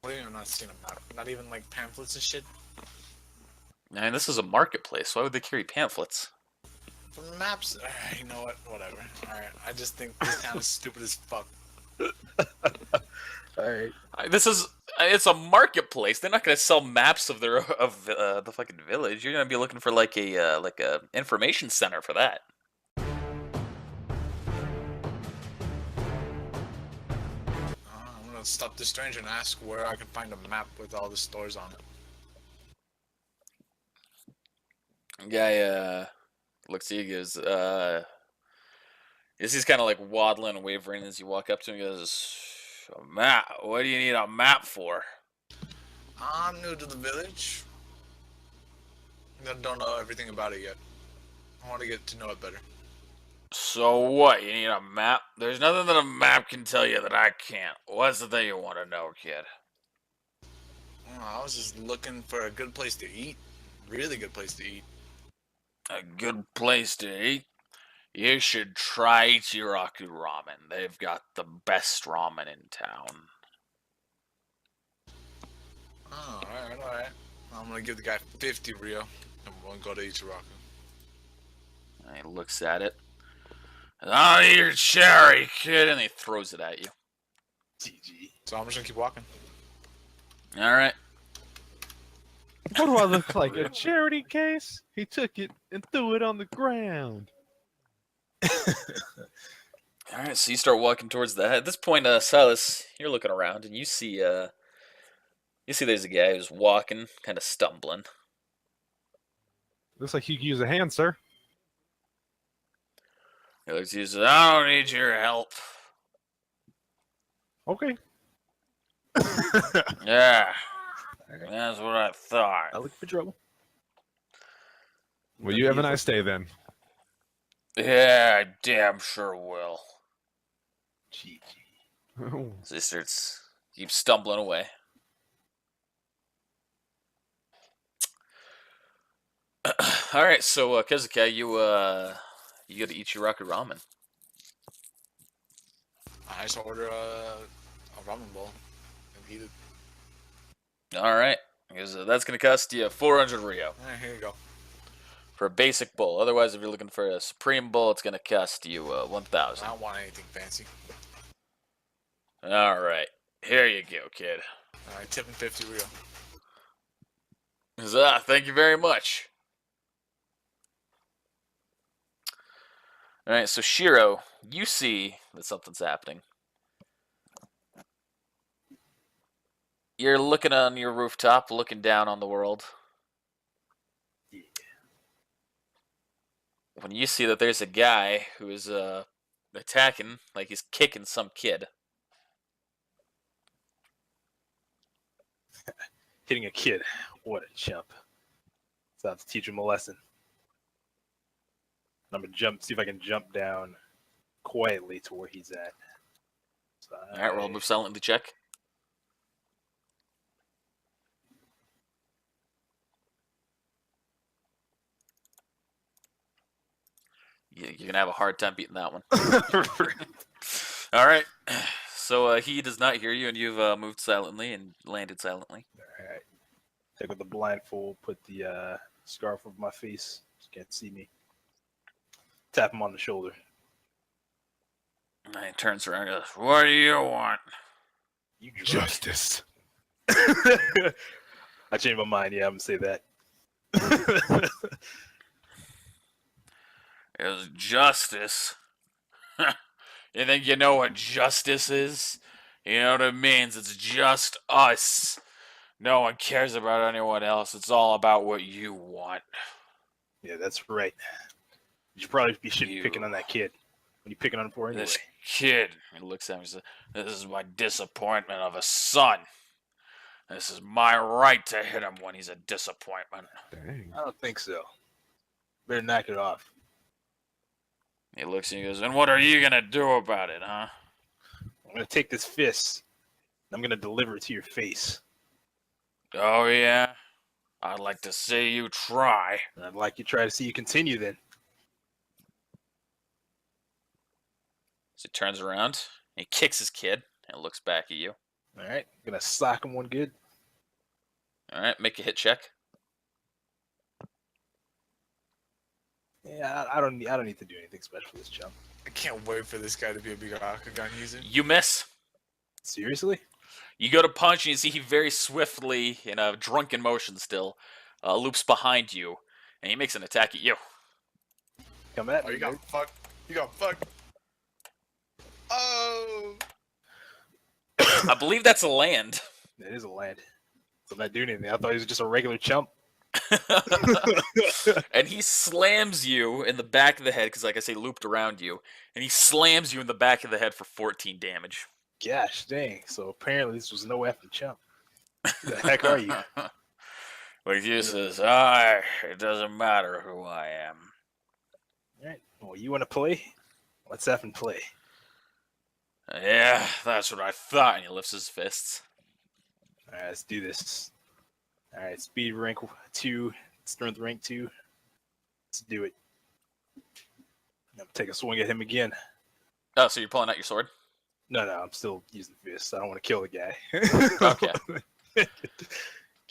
What do you mean I'm not seeing a map? Not even like pamphlets and shit? I mean, this is a marketplace. Why would they carry pamphlets? For maps? You know what? Whatever. Alright, I just think this town is stupid as fuck. Alright. It's a marketplace. They're not gonna sell maps of the fucking village. You're gonna be looking for like a information center for that. I'm gonna stop this stranger and ask where I can find a map with all the stores on it. Guy looks at you, goes, he's kind of like waddling and wavering as you walk up to him. He goes, a map? What do you need a map for? I'm new to the village. I don't know everything about it yet. I want to get to know it better. So what? You need a map? There's nothing that a map can tell you that I can't. What's the thing you want to know, kid? I was just looking for a good place to eat. Really good place to eat. A good place to eat? You should try Ichiraku Ramen. They've got the best ramen in town. Oh, alright. I'm gonna give the guy 50 Rio, and we'll go to Ichiraku. And he looks at it. Oh, you're cherry, kid, and he throws it at you. GG. So I'm just gonna keep walking. All right. What do I look like? A charity case? He took it and threw it on the ground. All right, so you start walking towards that. At this point, Silas, you're looking around, and you see there's a guy who's walking, kind of stumbling. Looks like you could use a hand, sir. He looks at you and says, I don't need your help. Okay. Yeah, that's what I thought. I look for trouble. Well, you have a nice day then. Yeah, I damn sure will. GG. Oh, So he starts, Keep stumbling away. All right, so Kezuka, you got to eat your rocket ramen. I just order a ramen bowl and eat it. All right, because that's gonna cost you 400 Rio Here you go. for a basic bowl. Otherwise, if you're looking for a supreme bowl, it's gonna cost you I 1,000. don't want anything fancy. All right, here you go, kid. All right, tipping 50 Rio. Thank you very much. All right, so Shiro, you see that something's happening. You're looking on your rooftop, looking down on the world. Yeah. When you see that there's a guy who is attacking, like he's kicking some kid. Hitting a kid. What a chump. So I have to teach him a lesson. I'm gonna see if I can jump down quietly to where he's at. So All right, roll move silently check. You're gonna have a hard time beating that one. All right, so he does not hear you, and you've moved silently and landed silently. Alright. Take with the blindfold, put the scarf over my face. Just can't see me. Tap him on the shoulder. And he turns around and goes, "What do you want?" You drunk. Justice. I changed my mind. Yeah, I'm gonna say that. It's justice. You think you know what justice is? You know what it means? It's just us. No one cares about anyone else. It's all about what you want. Yeah, that's right. You should probably be You- picking on that kid. What are you picking on him for anyway? This kid, he looks at me and says, "This is my disappointment of a son. This is my right to hit him when he's a disappointment." Dang. I don't think so. Better knock it off. He looks and he goes, "And what are you gonna do about it, huh?" I'm gonna take this fist. And I'm gonna deliver it to your face. "Oh yeah? I'd like to see you try." And I'd like you to try to see you continue then. So he turns around, and he kicks his kid, and looks back at you. Alright. Gonna sock him one good. Alright, make a hit check. Yeah, I don't need to do anything special for this chump. I can't wait for this guy to be a big Hokage user. You miss. Seriously? You go to punch, and you see he very swiftly, in a drunken motion still, loops behind you, and he makes an attack at you. Come at Oh, me. you got fucked. You got fucked. Oh! I believe that's a land. That is a land. So I'm not doing anything. I thought he was just a regular chump. And he slams you in the back of the head, because like I say, looped around you, and he slams you in the back of the head for 14 damage. Gosh dang. So apparently this was no effing chump. Who the heck are you? Like you says, it doesn't matter who I am. Alright. Well, you want to play? Let's effing play. Yeah, that's what I thought. And he lifts his fists. Alright, let's do this. Alright, speed rank 2, strength rank 2. Let's do it. I'm gonna take a swing at him again. Oh, so you're pulling out your sword? No, I'm still using fists. I don't want to kill the guy. Okay.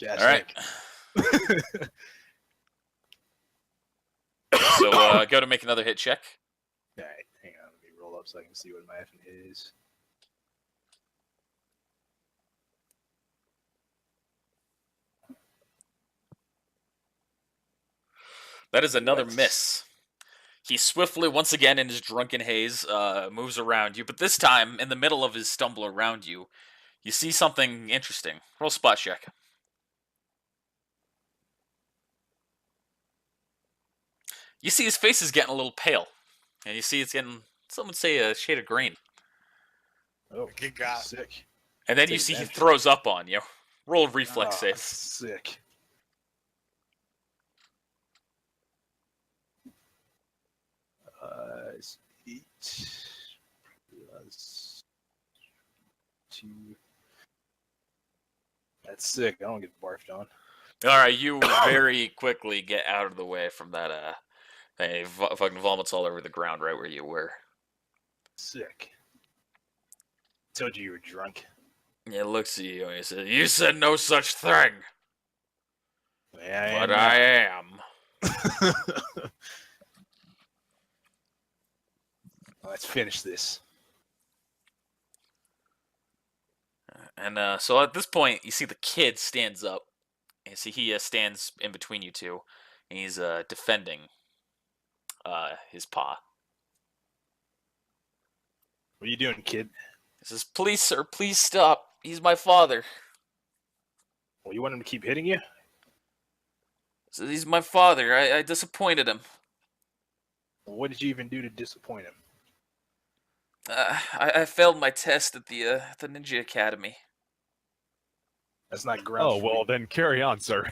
Gosh, All right. dang. So go to make another hit check. Alright, hang on. Let me roll up so I can see what my effing hit is. That is another What? miss. He swiftly, once again in his drunken haze, moves around you, but this time, in the middle of his stumble around you, you see something interesting. Roll spot check. You see his face is getting a little pale, and you see it's getting, some would say, a shade of green. Oh, Good God. sick. And then Take you see he advantage. throws up on you. Roll a reflex Ah, save. sick. It's 8 plus 2. That's sick. I don't get barfed on. All right, you very quickly get out of the way from that. Thing. Fucking vomits all over the ground right where you were. Sick. Told you were drunk. He looks at you and he says, "You said no such thing, Yeah, but I am." Let's finish this. And so at this point, you see the kid stands up. You see he stands in between you two, and he's defending his paw. What are you doing, kid? He says, "Please, sir, please stop. He's my father." Well, you want him to keep hitting you? He says, "He's my father. I disappointed him. What did you even do to disappoint him? I failed my test at the Ninja Academy." That's not grounds. Oh well, then carry on, sir.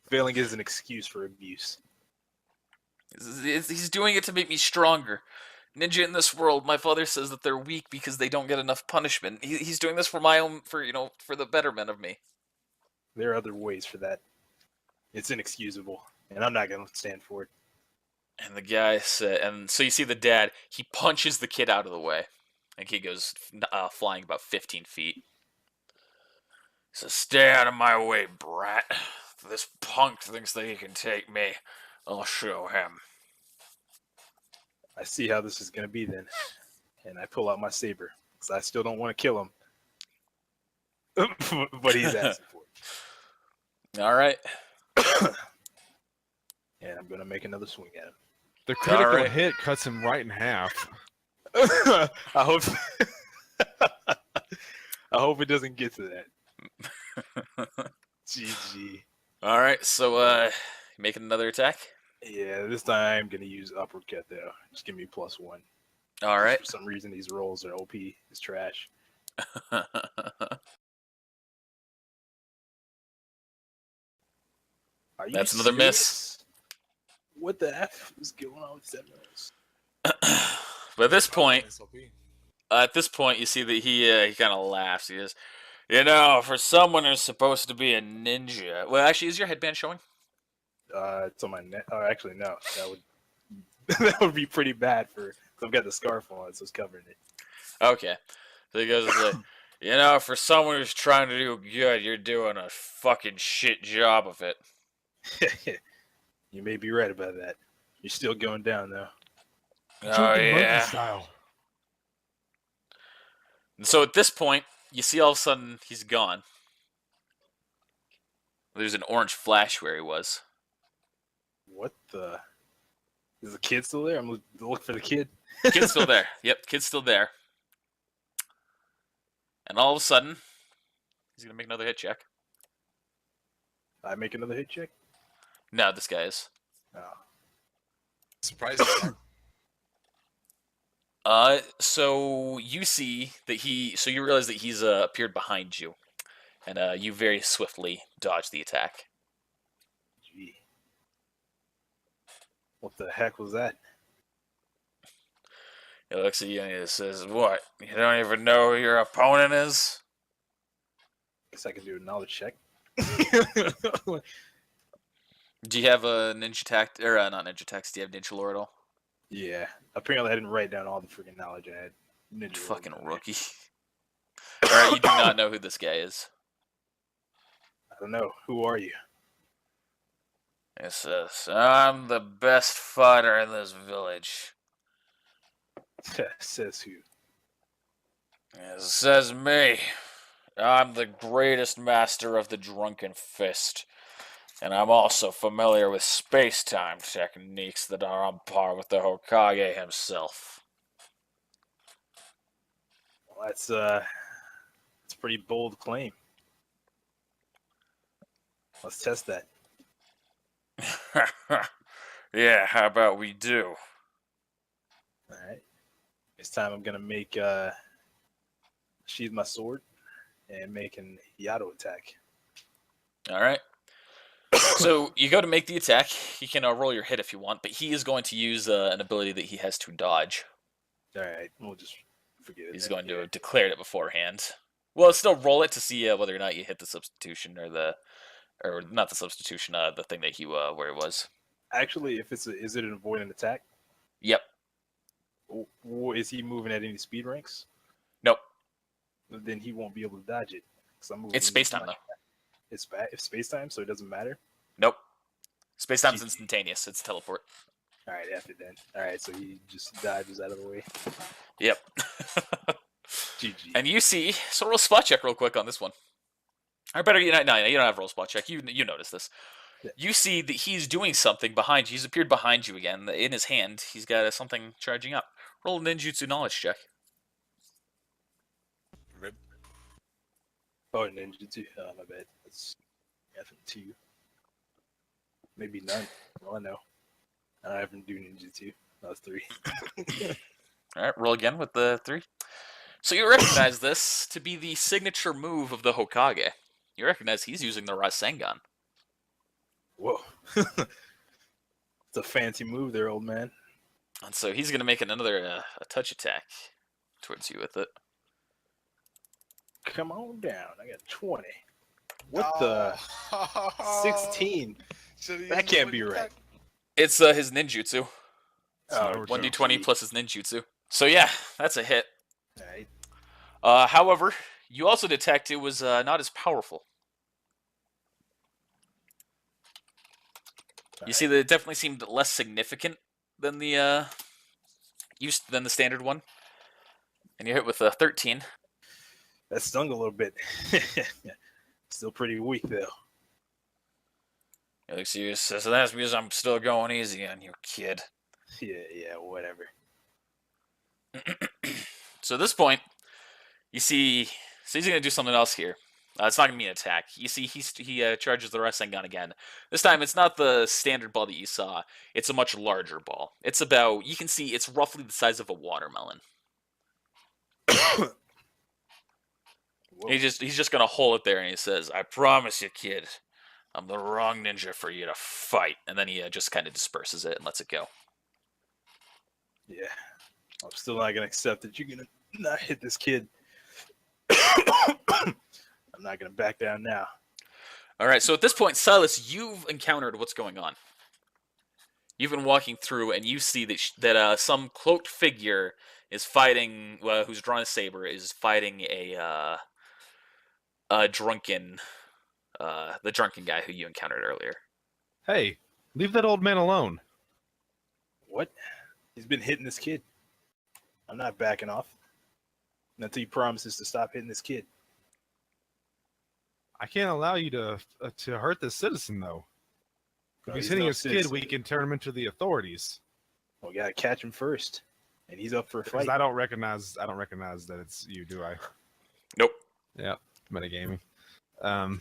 Failing is an excuse for abuse. He's doing it to make me stronger. Ninja in this world, my father says that they're weak because they don't get enough punishment. He's doing this for my own, for the betterment of me. There are other ways for that. It's inexcusable, and I'm not going to stand for it. And the guy said, and so you see the dad, he punches the kid out of the way. And the kid goes flying about 15 feet. He says, "Stay out of my way, brat. This punk thinks that he can take me. I'll show him." I see how this is going to be then. And I pull out my saber, because I still don't want to kill him. But he's asking for it. All right. And I'm going to make another swing at him. The critical Alright. hit cuts him right in half. I hope I hope it doesn't get to that. GG. All right, so making another attack. Yeah, this time I'm gonna use uppercut though. Just give me +1. All right. For some reason these rolls are OP. It's trash. Are you That's another miss. serious? What the F is going on with 7 rolls? But at SOP. this point, you see that he kind of laughs. He goes, "For someone who's supposed to be a ninja." Well, actually, is your headband showing? It's on my neck. Oh, actually, no. That would that would be pretty bad for. Cause I've got the scarf on, so it's covering it. Okay. So he goes, "For someone who's trying to do good, you're doing a fucking shit job of it." You may be right about that. You're still going down though. Oh Drunken monkey yeah. style. And so at this point, you see all of a sudden he's gone. There's an orange flash where he was. What the? Is the kid still there? I'm looking for the kid. Kid's still there. Yep, kid's still there. And all of a sudden, he's gonna make another hit check. I make another hit check. No, this guy is. Oh. Surprising. So you see that so you realize that he's appeared behind you, and you very swiftly dodge the attack. Gee. What the heck was that? He looks at you and he says, "What? You don't even know who your opponent is?" Guess I can do a knowledge check. Do you have a ninja tact, or not ninja tact? Do you have ninja lore at all? Yeah. Apparently I didn't write down all the freaking knowledge I had. Ninja Fucking rolls. rookie. All right, you do not know who this guy is. I don't know. Who are you? It says, "I'm the best fighter in this village." Says who? It says me. I'm the greatest master of the drunken fist. And I'm also familiar with space-time techniques that are on par with the Hokage himself. Well, that's a pretty bold claim. Let's test that. Yeah, how about we do? All right. This time I'm gonna make sheathe my sword and make an Yato attack. All right. So you go to make the attack. You can roll your hit if you want, but he is going to use an ability that he has to dodge. All right, we'll just forget it. He's then. going to have declared it beforehand. Well, still roll it to see whether or not you hit the substitution or not the substitution, the thing that where it was. Actually, if is it an avoid an attack? Yep. Is he moving at any speed ranks? Nope. Then he won't be able to dodge it. 'Cause I'm moving It's space time though. It's space time, so it doesn't matter. Nope. Space time's GG. instantaneous. It's teleport. All right, after then. All right, so he just dodges out of the way. Yep. GG. And you see, so roll spot check real quick on this one. Or better, you don't have roll spot check. You notice this. Yeah. You see that he's doing something behind you. He's appeared behind you again. In his hand, he's got something charging up. Roll a ninjutsu knowledge check. Rip. Oh, ninjutsu. Oh, my bad. That's F2. Maybe none. Oh, I know. I haven't do ninjutsu. That was 3. All right, roll again with the 3. So you recognize this to be the signature move of the Hokage. You recognize he's using the Rasengan. Whoa. It's a fancy move there, old man. And so he's going to make another a touch attack towards you with it. Come on down. I got 20. What the? 16. That can't be right. It's his ninjutsu. Oh, 1d20 plus his ninjutsu. So yeah, that's a hit. Right. However, you also detect it was not as powerful. You see that it definitely seemed less significant than the standard one. And you hit with a 13. That stung a little bit. Still pretty weak though. He looks at you and says, "So that's because I'm still going easy on you, kid." Yeah, whatever. So at this point, you see, so he's gonna do something else here. It's not gonna be an attack. You see, he charges the Rasengan again. This time, it's not the standard ball that you saw. It's a much larger ball. It's about, you can see, it's roughly the size of a watermelon. He's just gonna hold it there, and he says, "I promise you, kid, I'm the wrong ninja for you to fight." And then he just kind of disperses it and lets it go. Yeah. I'm still not gonna accept that you're gonna not hit this kid. I'm not gonna back down now. All right, so at this point, Silas, you've encountered what's going on. You've been walking through, and you see that some cloaked figure is fighting, who's drawn a saber, is fighting a drunken, the drunken guy who you encountered earlier. Hey, leave that old man alone. What? He's been hitting this kid. I'm not backing off until he promises to stop hitting this kid. I can't allow you to hurt this citizen, though. If he's hitting his kid, we can turn him into the authorities. Well, we gotta catch him first, and he's up for a Because fight. I don't recognize that it's you, do I? Nope. Yeah, metagaming. I'm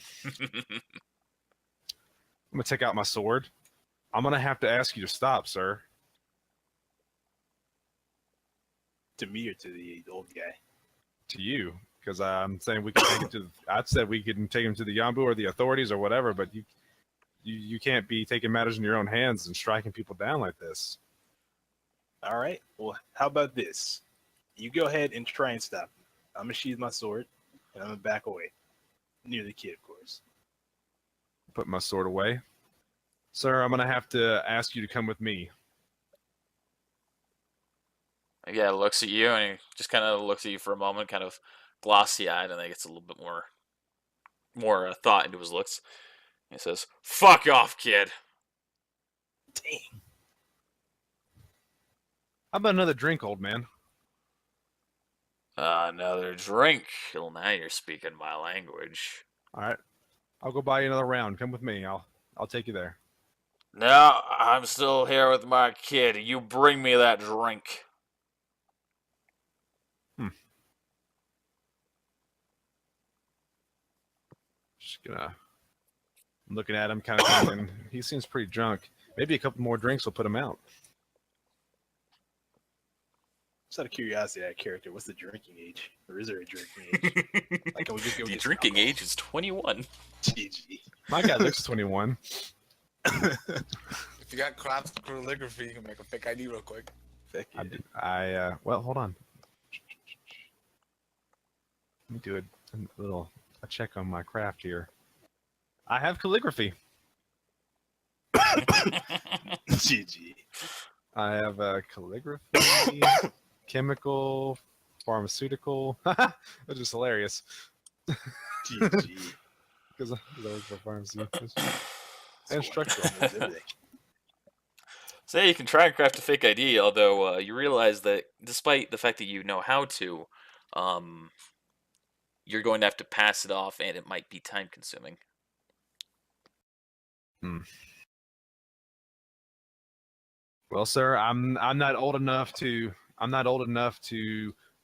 gonna take out my sword. I'm gonna have to ask you to stop, sir. To me or to the old guy? To you, because I'm saying we can take him to. I said we can take him to the Yambu or the authorities or whatever, but you can't be taking matters in your own hands and striking people down like this. All right. Well, how about this? You go ahead and try and stop him. I'm gonna sheath my sword, and I'm gonna back away, near the kid, of course. Put my sword away, sir. I'm gonna have to ask you to come with me. Yeah, looks at you, and he just kind of looks at you for a moment, kind of glossy-eyed, and then gets a little bit more thought into his looks. He says, "Fuck off, kid." Dang. How about another drink, old man? Another drink. Well, now you're speaking my language. All right, I'll go buy you another round. Come with me. I'll take you there. No, I'm still here with my kid. You bring me that drink. Just gonna. I'm looking at him, kind of thinking he seems pretty drunk. Maybe a couple more drinks will put him out. Just out of curiosity, that character, what's the drinking age? Or is there a drinking age? Like, can we just go The get drinking alcohol? age is 21. GG. My guy looks 21. If you got craft calligraphy, you can make a fake ID real quick. Heck yeah. Well, hold on. Let me do it. a check on my craft here. I have calligraphy. GG. I have calligraphy, chemical, pharmaceutical. That's just hilarious. GG. Because I work for pharmacy. And So structural. knows everything. So yeah, you can try and craft a fake ID, although you realize that despite the fact that you know how to, um, you're going to have to pass it off, and it might be time consuming. Well, sir, I'm not old enough to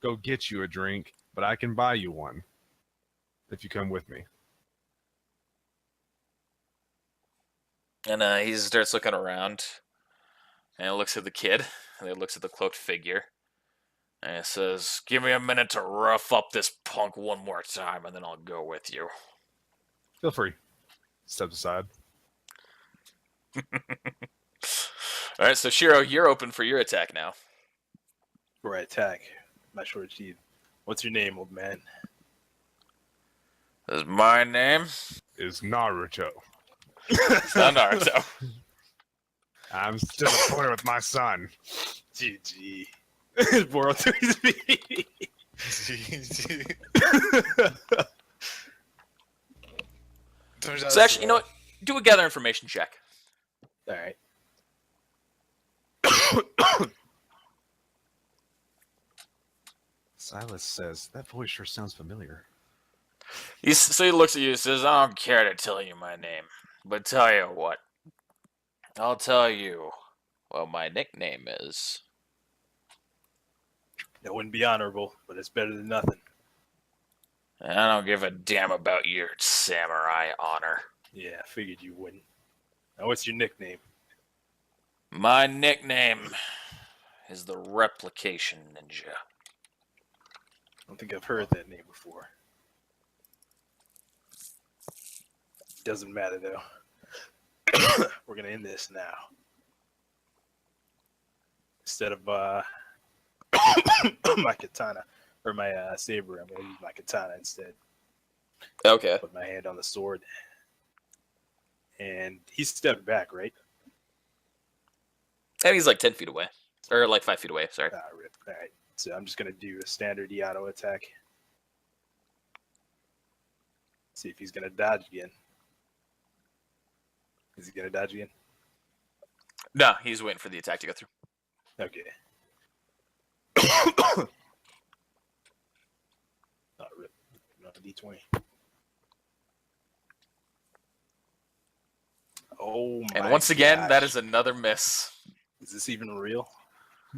go get you a drink, but I can buy you one if you come with me. And he starts looking around, and he looks at the kid, and he looks at the cloaked figure, and he says, "Give me a minute to rough up this punk one more time, and then I'll go with you." Feel free. Steps aside. All right, so Shiro, you're open for your attack now. For attack. Not sure it's you. What's your name, old man? This is my name. Is Naruto. It's not Naruto. I'm still a porter with my son. GG. Boruto is me. So actually, you know what? Do a gather information check. All right. Silas says, that voice sure sounds familiar. So he looks at you and says, "I don't care to tell you my name, but tell you what. I'll tell you what my nickname is." That wouldn't be honorable, but it's better than nothing. And I don't give a damn about your samurai honor. Yeah, I figured you wouldn't. Now, what's your nickname? My nickname is the Replication Ninja. I don't think I've heard that name before. Doesn't matter, though. We're going to end this now. Instead of my katana, or my saber, I'm going to use my katana instead. Okay. Put my hand on the sword. And he stepped back, right? And he's like 10 feet away. Or like 5 feet away, sorry. Rip. All right. So I'm just going to do a standard Yato attack. See if he's going to dodge again. Is he going to dodge again? No, he's waiting for the attack to go through. Okay. Rip. Not a D20. Oh my And once again, gosh. that is another miss. Is this even real?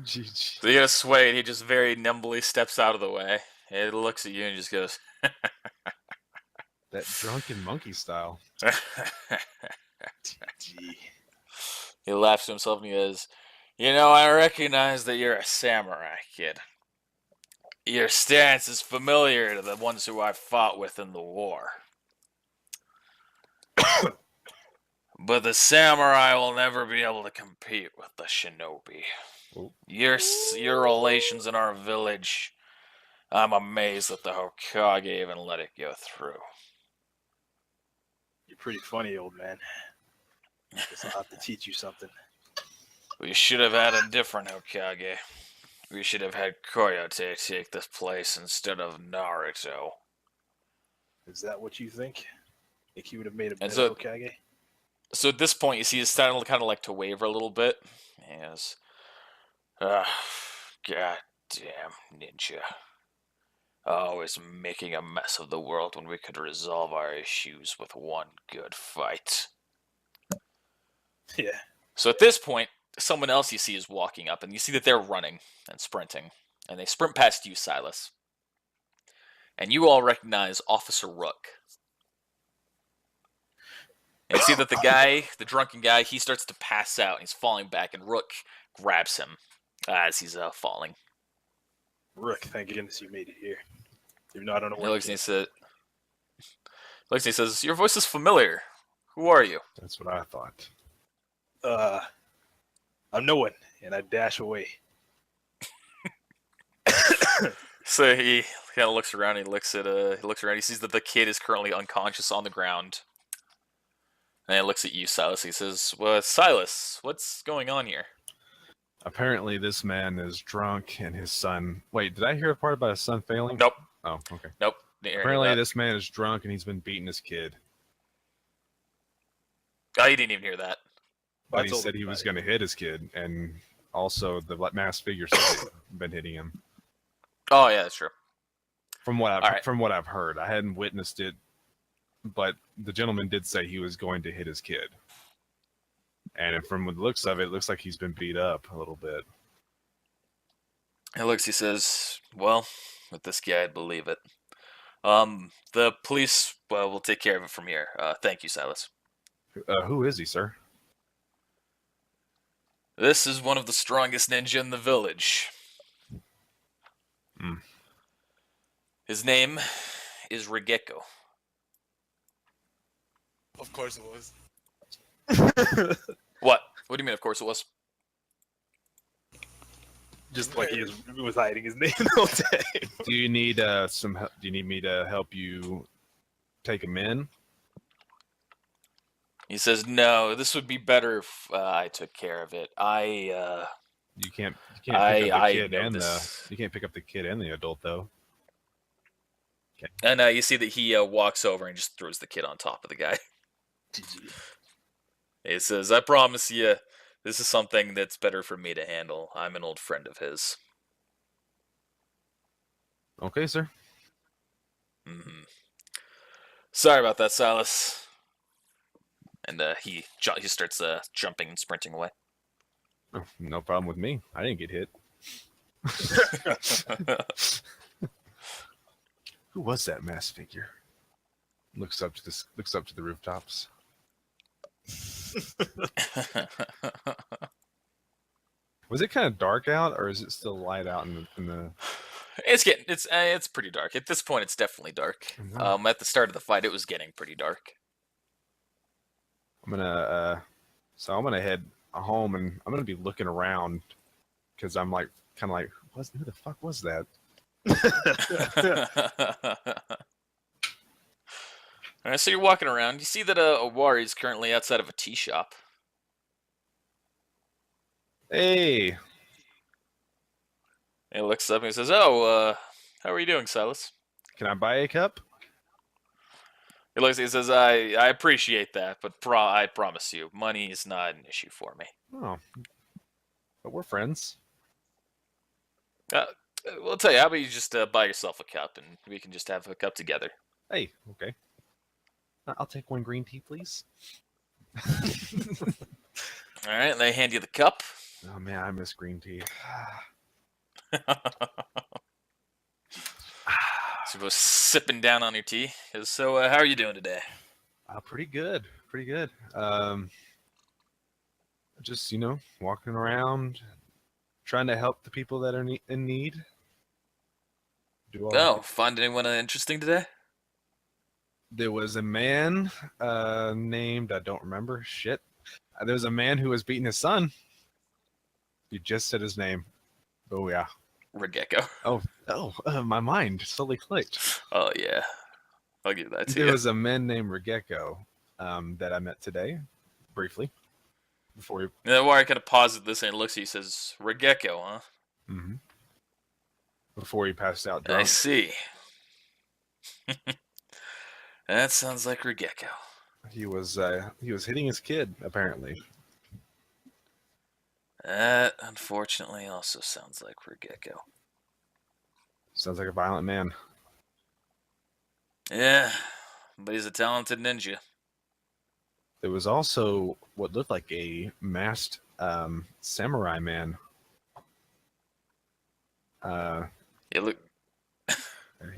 GG. So you gotta sway, and he just very nimbly steps out of the way. He looks at you and just goes, That drunken monkey style. Gee. He laughs to himself and he goes, "You know, I recognize that you're a samurai, kid. Your stance is familiar to the ones who I've fought with in the war. But the samurai will never be able to compete with the shinobi. Oh. Your relations in our village, I'm amazed that the Hokage even let it go through." You're pretty funny, old man. Guess I'll have to teach you something. "We should have had a different Hokage. We should have had Koyote take this place instead of Naruto." Is that what you think? Think he would have made a better so- Hokage? So at this point, you see he's starting to kind of like to waver a little bit. He goes, "God damn ninja. Always making a mess of the world when we could resolve our issues with one good fight." Yeah. So at this point, someone else you see is walking up, and you see that they're running and sprinting. And they sprint past you, Silas. And you all recognize Officer Rook. And you see that the guy, the drunken guy, he starts to pass out, and he's falling back, and Rook grabs him as he's falling. Rook, thank goodness you made it here. Even though I don't know He where looks and he says, "Your voice is familiar. Who are you?" That's what I thought. I'm no one, and I dash away. So he kind of looks around. He looks around. He sees that the kid is currently unconscious on the ground. And he looks at you, Silas. He says, "Well, Silas, what's going on here?" Apparently, this man is drunk, and his son. Wait, did I hear a part about his son failing? Nope. Oh, okay. Nope. Didn't hear any of Apparently, that. this man is drunk, and he's been beating his kid. Oh, you didn't even hear that. But I he told said he him was about going to hit his kid, and also the masked figure said he'd been hitting him. Oh yeah, that's true. From what All right. I've heard, I hadn't witnessed it, but the gentleman did say he was going to hit his kid. And from the looks of it, it looks like he's been beat up a little bit. He looks. He says, "Well, with this guy, I'd believe it. The police, well, will take care of it from here. Thank you, Silas. Who is he, sir? This is one of the strongest ninja in the village. Hmm. His name is Regeko." Of course it was. What? What do you mean? Of course it was. Just like he was hiding his name the whole day. Do you need some? Do you need me to help you take him in? He says, "No, this would be better if I took care of it. You can't pick up the kid know and this." you can't pick up the kid and the adult though. And you see that he walks over and just throws the kid on top of the guy. GG. He says, "I promise you, this is something that's better for me to handle. I'm an old friend of his." Okay, sir. Hmm. Sorry about that, Silas. And he starts jumping and sprinting away. Oh, no problem with me. I didn't get hit. Who was that masked figure? Looks up to the rooftops. Was it kind of dark out, or is it still light out in the? It's pretty dark at this point. It's definitely dark. Mhm. At the start of the fight, it was getting pretty dark. I'm gonna head home, and I'm gonna be looking around because I'm like kind of like, who the fuck was that? All right, so you're walking around. You see that Awari is currently outside of a tea shop. Hey, He looks up and he says, "Oh, how are you doing, Silas?" can I buy a cup? He looks. He says, "I appreciate that, but I promise you, money is not an issue for me." Oh, but we're friends. Well, I'll tell you. How about you just buy yourself a cup, and we can just have a cup together. Hey, okay. I'll take one green tea, please. All right, and they hand you the cup. Oh man, I miss green tea. So you're both sipping down on your tea. So, how are you doing today? Pretty good, pretty good. Just walking around, trying to help the people that are in need. Oh, find anyone interesting today? There was a man named, I don't remember, shit. There was a man who was beating his son. You just said his name. Oh yeah. Regeko. My mind slowly clicked. Oh yeah, I'll give that to There you. was a man named Regeko that I met today, briefly, before he. And then Wari kind of pauses this and looks at you and says, "Regeko, huh?" Mm-hmm. Before he passed out I drunk. see. That sounds like Regeko. He was hitting his kid, apparently. That, unfortunately, also sounds like Regeko. Sounds like a violent man. Yeah, but he's a talented ninja. There was also what looked like a masked samurai man. You look.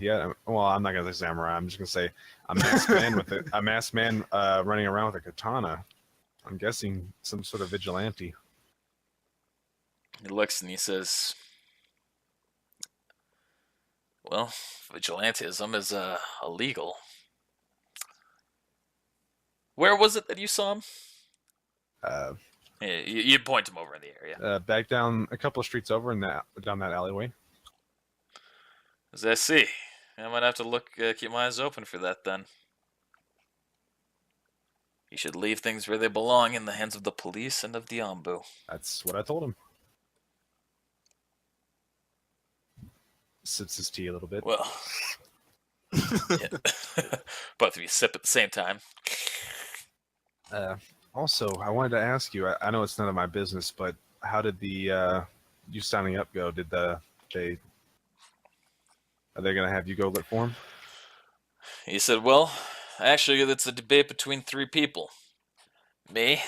Yeah, well, I'm not gonna say samurai. I'm just gonna say a masked man a masked man running around with a katana. I'm guessing some sort of vigilante. He looks and he says, "Well, vigilantism is illegal." Where was it that you saw him? Yeah, you point him over in the area. Back down a couple of streets over in down that alleyway. As I see. I might have to keep my eyes open for that then. You should leave things where they belong in the hands of the police and of the Ombu. That's what I told him. Sips his tea a little bit. Well, yeah. Both of you sip at the same time. Also, I wanted to ask you. I know it's none of my business, but how did the you signing up go? Did they are they gonna have you go look for him? He said, well, actually, it's a debate between three people. Me,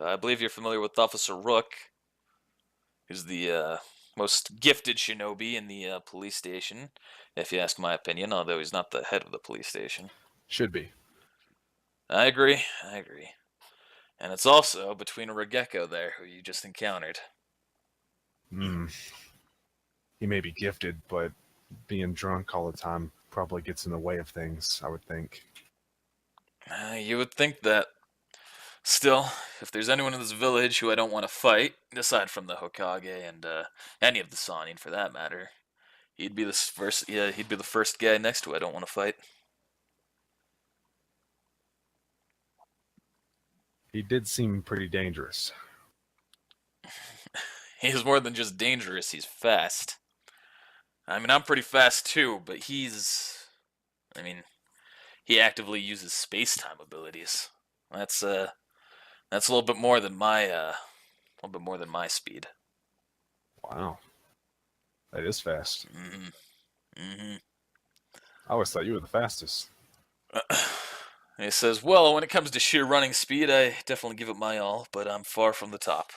I believe you're familiar with Officer Rook, who's the most gifted shinobi in the police station, if you ask my opinion, although he's not the head of the police station. Should be. I agree. And it's also between Regeko there, who you just encountered. Hmm. He may be gifted, but being drunk all the time probably gets in the way of things, I would think. You would think that. Still, if there's anyone in this village who I don't want to fight, aside from the Hokage and any of the Sannin for that matter, he'd be the first. Yeah, he'd be the first guy next to who I don't want to fight. He did seem pretty dangerous. He's more than just dangerous. He's fast. I mean, I'm pretty fast too, but he's. I mean, he actively uses space-time abilities. That's a little bit more than my speed. Wow. That is fast. Mm-hmm. I always thought you were the fastest. He says, well, when it comes to sheer running speed, I definitely give it my all, but I'm far from the top.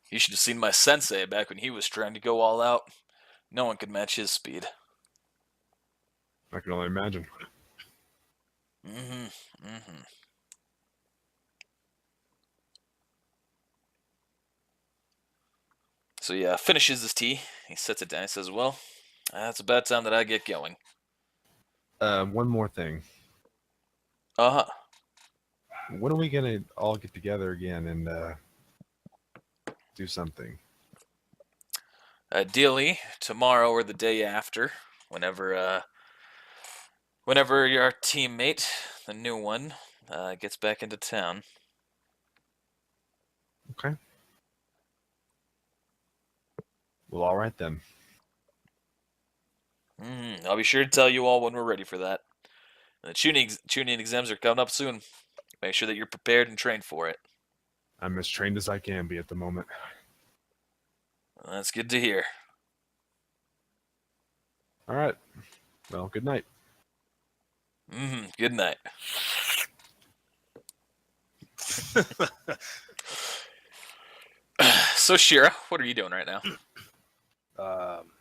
You should have seen my sensei back when he was trying to go all out. No one could match his speed. I can only imagine. So yeah, finishes his tea. He sets it down. He says, well, it's about time that I get going. One more thing. Uh-huh. When are we gonna all get together again and do something? Ideally, tomorrow or the day after, whenever your teammate, the new one, gets back into town. Okay. Well, all right then. I'll be sure to tell you all when we're ready for that. And the tuning exams are coming up soon. Make sure that you're prepared and trained for it. I'm as trained as I can be at the moment. Well, that's good to hear. All right. Well, good night. Good night. So, Shira, what are you doing right now?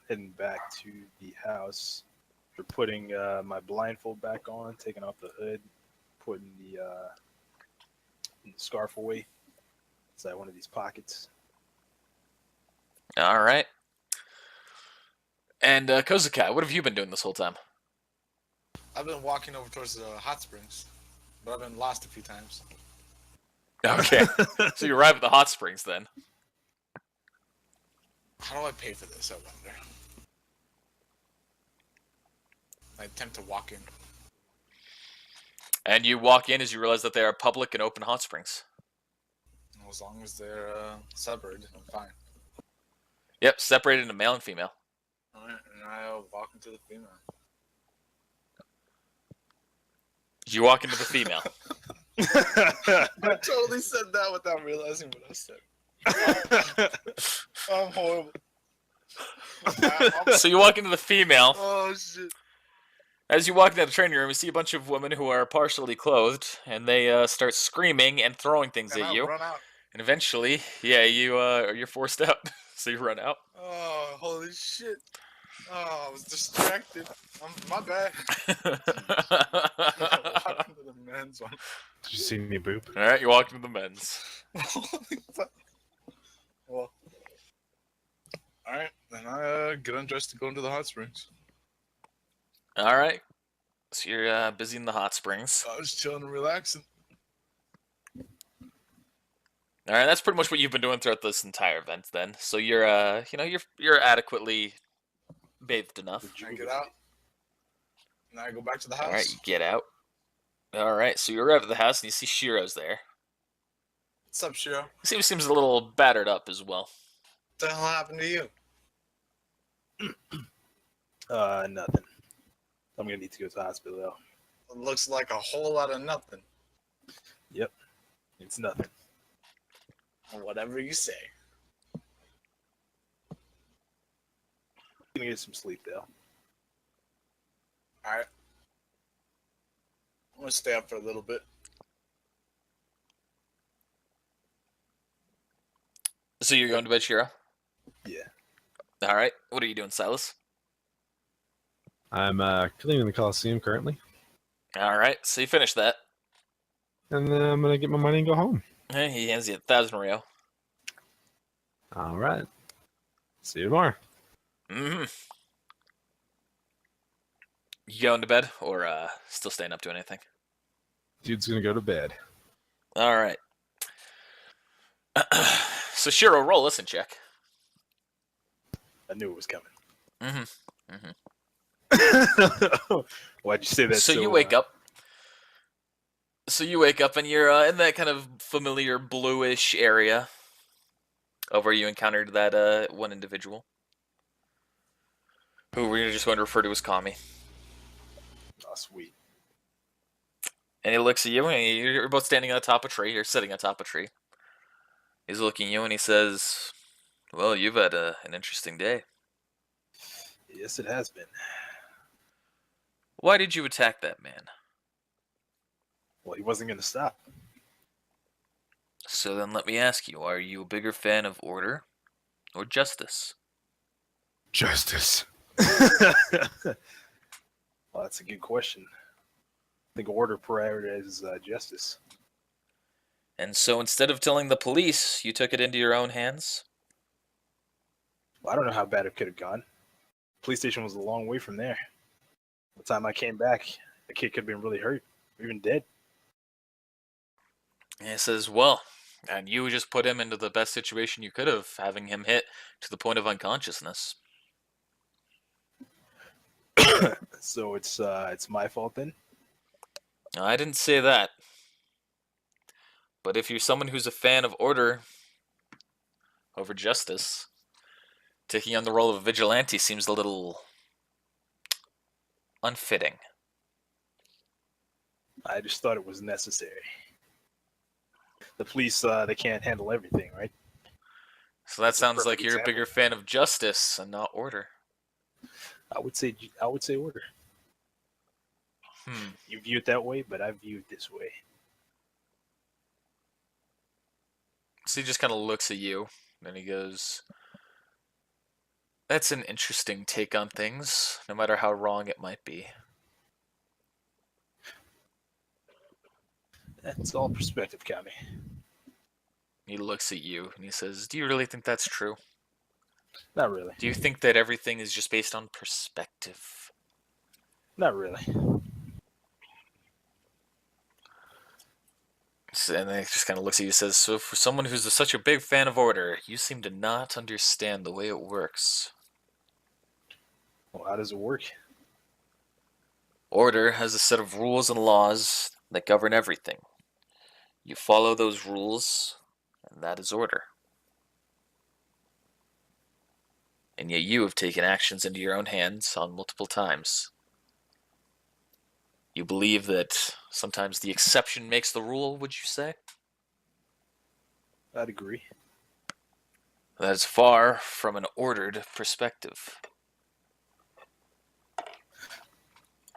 Heading back to the house. For putting my blindfold back on, taking off the hood, putting the scarf away inside one of these pockets. All right. And Kozukai, what have you been doing this whole time? I've been walking over towards the hot springs, but I've been lost a few times. Okay. So you arrive at the hot springs then. How do I pay for this, I wonder? I attempt to walk in. And you walk in as you realize that they are public and open hot springs. As long as they're separated, I'm fine. Yep, separated into male and female. Alright, and I'll walk into the female. You walk into the female. I totally said that without realizing what I said. I'm horrible. So you walk into the female. Oh shit. As you walk into the training room, you see a bunch of women who are partially clothed, and they start screaming and throwing things And at I you. run out. And eventually, yeah, you're forced out, so you run out. Oh, holy shit. Oh, I was distracted. My bad. Walk into the men's one. Did you see me boop? All right, you walk into the men's. Well, alright, then I get undressed to go into the hot springs. All right, so you're busy in the hot springs. I was chilling and relaxing. All right, that's pretty much what you've been doing throughout this entire event, then. So you're, you're adequately bathed enough. I get out. And I go back to the house. All right, you get out. All right, so you arrive at the house and you see Shiro's there. What's up, Shiro? He seems a little battered up as well. What the hell happened to you? Nothing. I'm gonna need to go to the hospital though. It looks like a whole lot of nothing. Yep. It's nothing. Whatever you say. Gonna get some sleep though. Alright. I'm gonna stay up for a little bit. So you're going to bed, Shiro? Yeah. All right. What are you doing, Silas? I'm cleaning the Coliseum currently, All right. So you finish that. and then I'm gonna get my money and go home. He hands you 1,000 Rio. All right. See you tomorrow. Mm-hmm. You going to bed or still staying up doing anything? Dude's gonna go to bed. All right. So Shiro, roll listen check. I knew it was coming. Mm-hmm. Why'd you say that? So you wake up. So you wake up and you're in that kind of familiar bluish area of where you encountered that one individual who we're just going to refer to as Kami. Oh, sweet. And he looks at you, and you're both standing on the top of a tree. You're sitting on top of a tree. He's looking at you, and he says, "Well, you've had an interesting day. Yes, it has been. Why did you attack that man?" Well, he wasn't gonna stop. So then let me ask you, are you a bigger fan of order or justice? Justice. Well, that's a good question. I think order prioritizes justice. And so instead of telling the police, you took it into your own hands? Well, I don't know how bad it could have gone. Police station was a long way from there. By the time I came back, the kid could have been really hurt, or even dead. And he says, well, and you just put him into the best situation you could have, having him hit to the point of unconsciousness. So it's my fault then. I didn't say that. But if you're someone who's a fan of order over justice, taking on the role of a vigilante seems a little unfitting. I just thought it was necessary. The police, they can't handle everything, right? So that That's a sounds like perfect you're a example. bigger fan of justice and not order. I would say order. You view it that way, but I view it this way. So he just kind of looks at you, and he goes, "That's an interesting take on things, no matter how wrong it might be." That's all perspective, Kami. He looks at you, and he says, "Do you really think that's true? Not really. Do you think that everything is just based on perspective?" Not really. And then he just kind of looks at you and says, "So for someone who's such a big fan of order, you seem to not understand the way it works. Well, how does it work? Order has a set of rules and laws that govern everything. You follow those rules, and that is order. And yet you have taken actions into your own hands on multiple times. You believe that sometimes the exception makes the rule, would you say? I'd agree. That is far from an ordered perspective."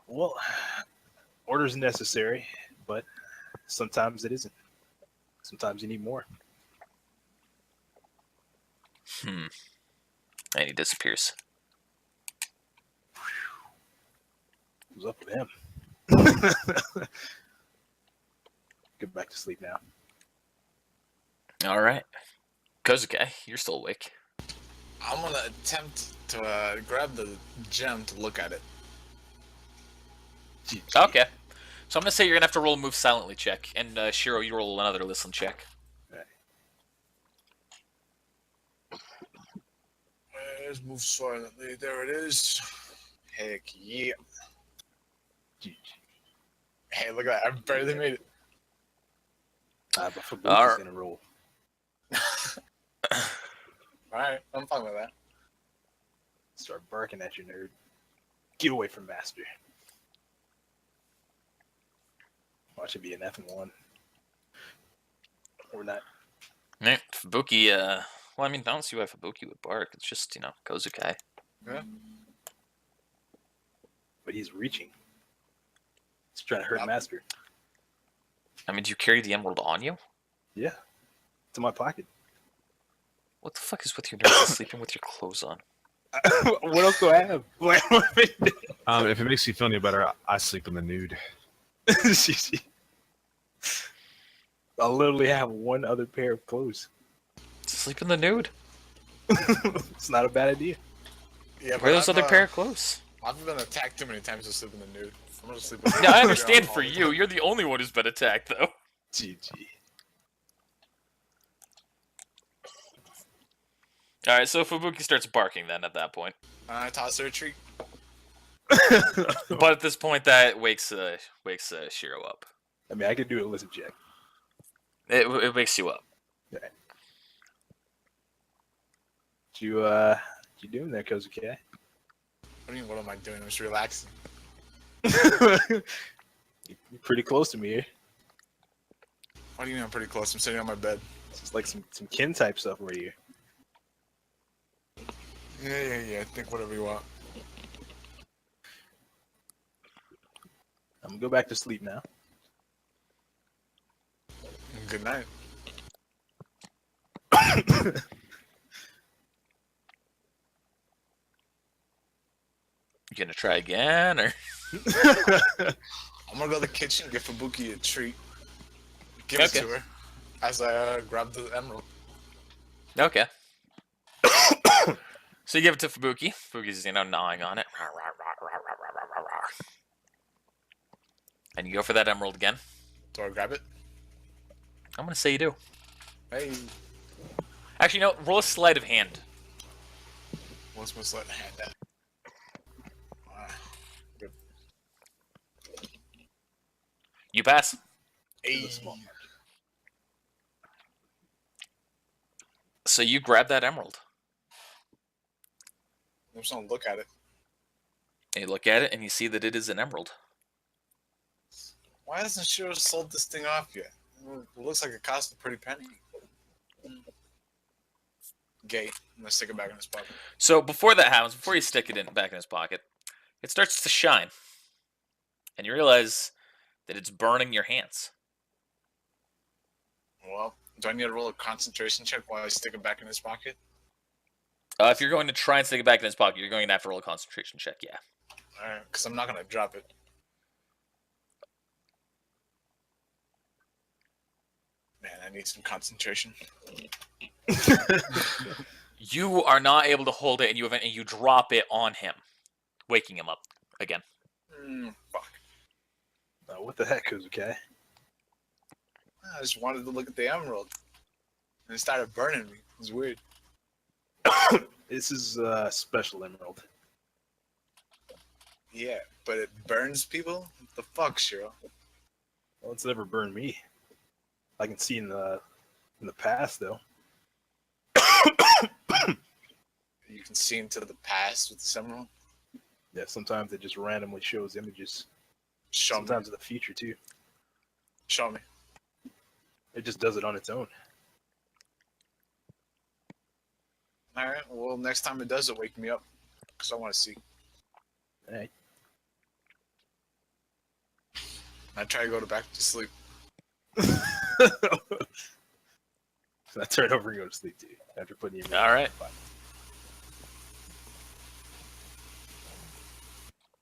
Well, order's necessary, but sometimes it isn't. Sometimes you need more. And he disappears. What's up with him? Get back to sleep now. All right. Kozuke, you're still awake. I'm gonna attempt to grab the gem to look at it. Okay. So I'm going to say you're going to have to roll a move silently check. And Shiro, you roll another listen check. There's move silently. There it is. Heck yeah. GG. Hey, look at that. I barely made it. But Fabuki's Alright. gonna roll. Alright, I'm fine with that. Start barking at you, nerd. Get away from Master. Watch it be an F1. Or not. Right, Fubuki, well, I mean, I don't see why Fubuki would bark. It's just, Kozukai. Yeah. But he's reaching. He's trying to hurt Yep. Master. I mean, do you carry the emerald on you? Yeah. It's in my pocket. What the fuck is with you nerds sleeping with your clothes on? What else do I have? If it makes you feel any better, I sleep in the nude. I literally have one other pair of clothes. Sleep in the nude? It's not a bad idea. Yeah, Where are those other pair of clothes? I've been attacked too many times to sleep in the nude. I'm gonna sleep in the Yeah, I nude understand all for the you. time. You're the only one who's been attacked, though. GG. Alright, so Fubuki starts barking then at that point. I toss her a treat. But at this point, that wakes Shiro up. I mean, I could do a listen check. It wakes you up. What you doing there, Kozuki? What do you mean, what am I doing? I'm just relaxing. You're pretty close to me here. What do you mean I'm pretty close? I'm sitting on my bed. It's like some kin type stuff right here. Yeah. Think whatever you want. I'm gonna go back to sleep now. Good night. You gonna try again, or? I'm gonna go to the kitchen and give Fubuki a treat. Give Okay. it to her as I grab the emerald. Okay. So you give it to Fubuki. Fubuki's, gnawing on it. And you go for that emerald again. Do I grab it? I'm gonna say you do. Hey, Actually, no. Roll a sleight of hand. what's my sleight of hand at? Good. You pass. Hey. So you grab that emerald. I'm just gonna look at it. And you look at it, and you see that it is an emerald. Why hasn't Shiro sold this thing off yet? It looks like it cost a pretty penny. Gay. I'm gonna stick it back in his pocket. So before that happens, before you stick it back in his pocket, it starts to shine, and you realize that it's burning your hands. Well, do I need to roll a concentration check while I stick it back in his pocket? If you're going to try and stick it back in his pocket, you're going to have to roll a concentration check. Yeah. Alright, because I'm not gonna drop it. Man, I need some concentration. You are not able to hold it, and you drop it on him, waking him up again. Fuck. What the heck, Kozuki? I just wanted to look at the emerald. And it started burning me. It was weird. This is a special emerald. Yeah, but it burns people? What the fuck, Shiro? Well, it's never burned me. I can see in the past though. You can see into the past with this emerald? Yeah, sometimes it just randomly shows images. Show Sometimes me. in the future too. Show me. It just does it on its own. Alright, well, next time it does it, wake me up. Because I want to see. Hey. I try to go back to sleep. So I turn over and go to sleep too after putting you. All right.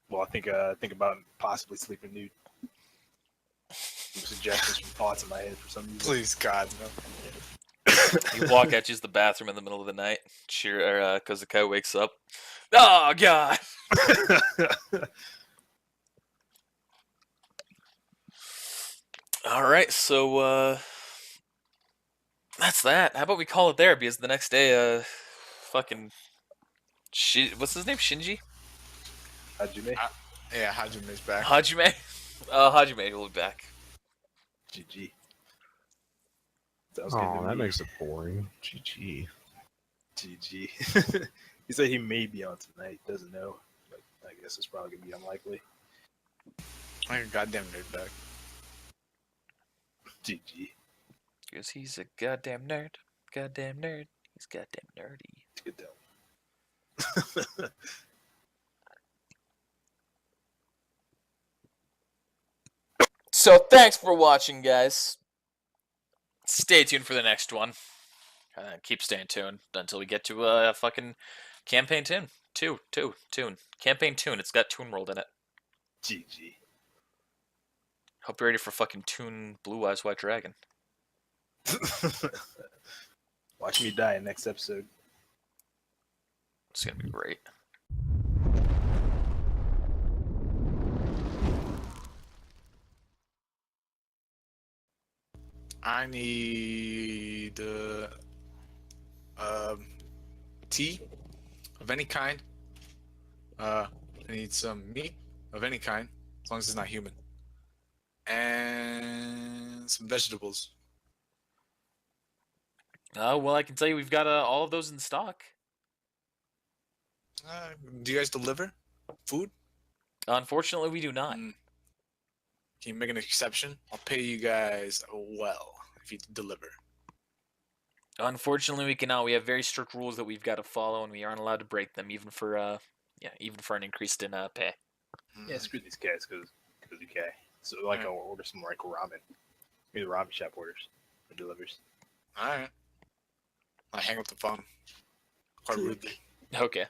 Well, I think about possibly sleeping nude. Some suggestions from thoughts in my head for some reason. Please, God, no. You walk out, use the bathroom in the middle of the night. Kozukai wakes up. Oh God! All right, so that's that. How about we call it there? Because the next day, fucking What's his name? Shinji? Hajime? Yeah, Hajime's back. Hajime? Hajime will be back. GG. Sounds good Oh, to that me. makes it boring. GG. GG. He said he may be on tonight. Doesn't know. But I guess it's probably gonna be unlikely. I got goddamn nerd back. GG. Because he's a goddamn nerd. Goddamn nerd. He's goddamn nerdy. Good though. So thanks for watching, guys. Stay tuned for the next one. Keep staying tuned until we get to fucking campaign tune. Tune. Campaign tune. It's got Toon World in it. GG. Hope you're ready for fucking Toon Blue Eyes White Dragon. Watch me die in next episode. It's gonna be great. I need tea of any kind. I need some meat of any kind, as long as it's not human, and some vegetables. Well, I can tell you we've got all of those in stock. Do you guys deliver food? Unfortunately, we do not. Mm. Can you make an exception? I'll pay you guys well if you deliver. Unfortunately, we cannot. We have very strict rules that we've got to follow, and we aren't allowed to break them, even for an increase in pay. Yeah, screw these guys, because okay. So like, I'll order some like ramen. Maybe the ramen shop orders or delivers. All right. I hang up the phone quite rudely. Okay.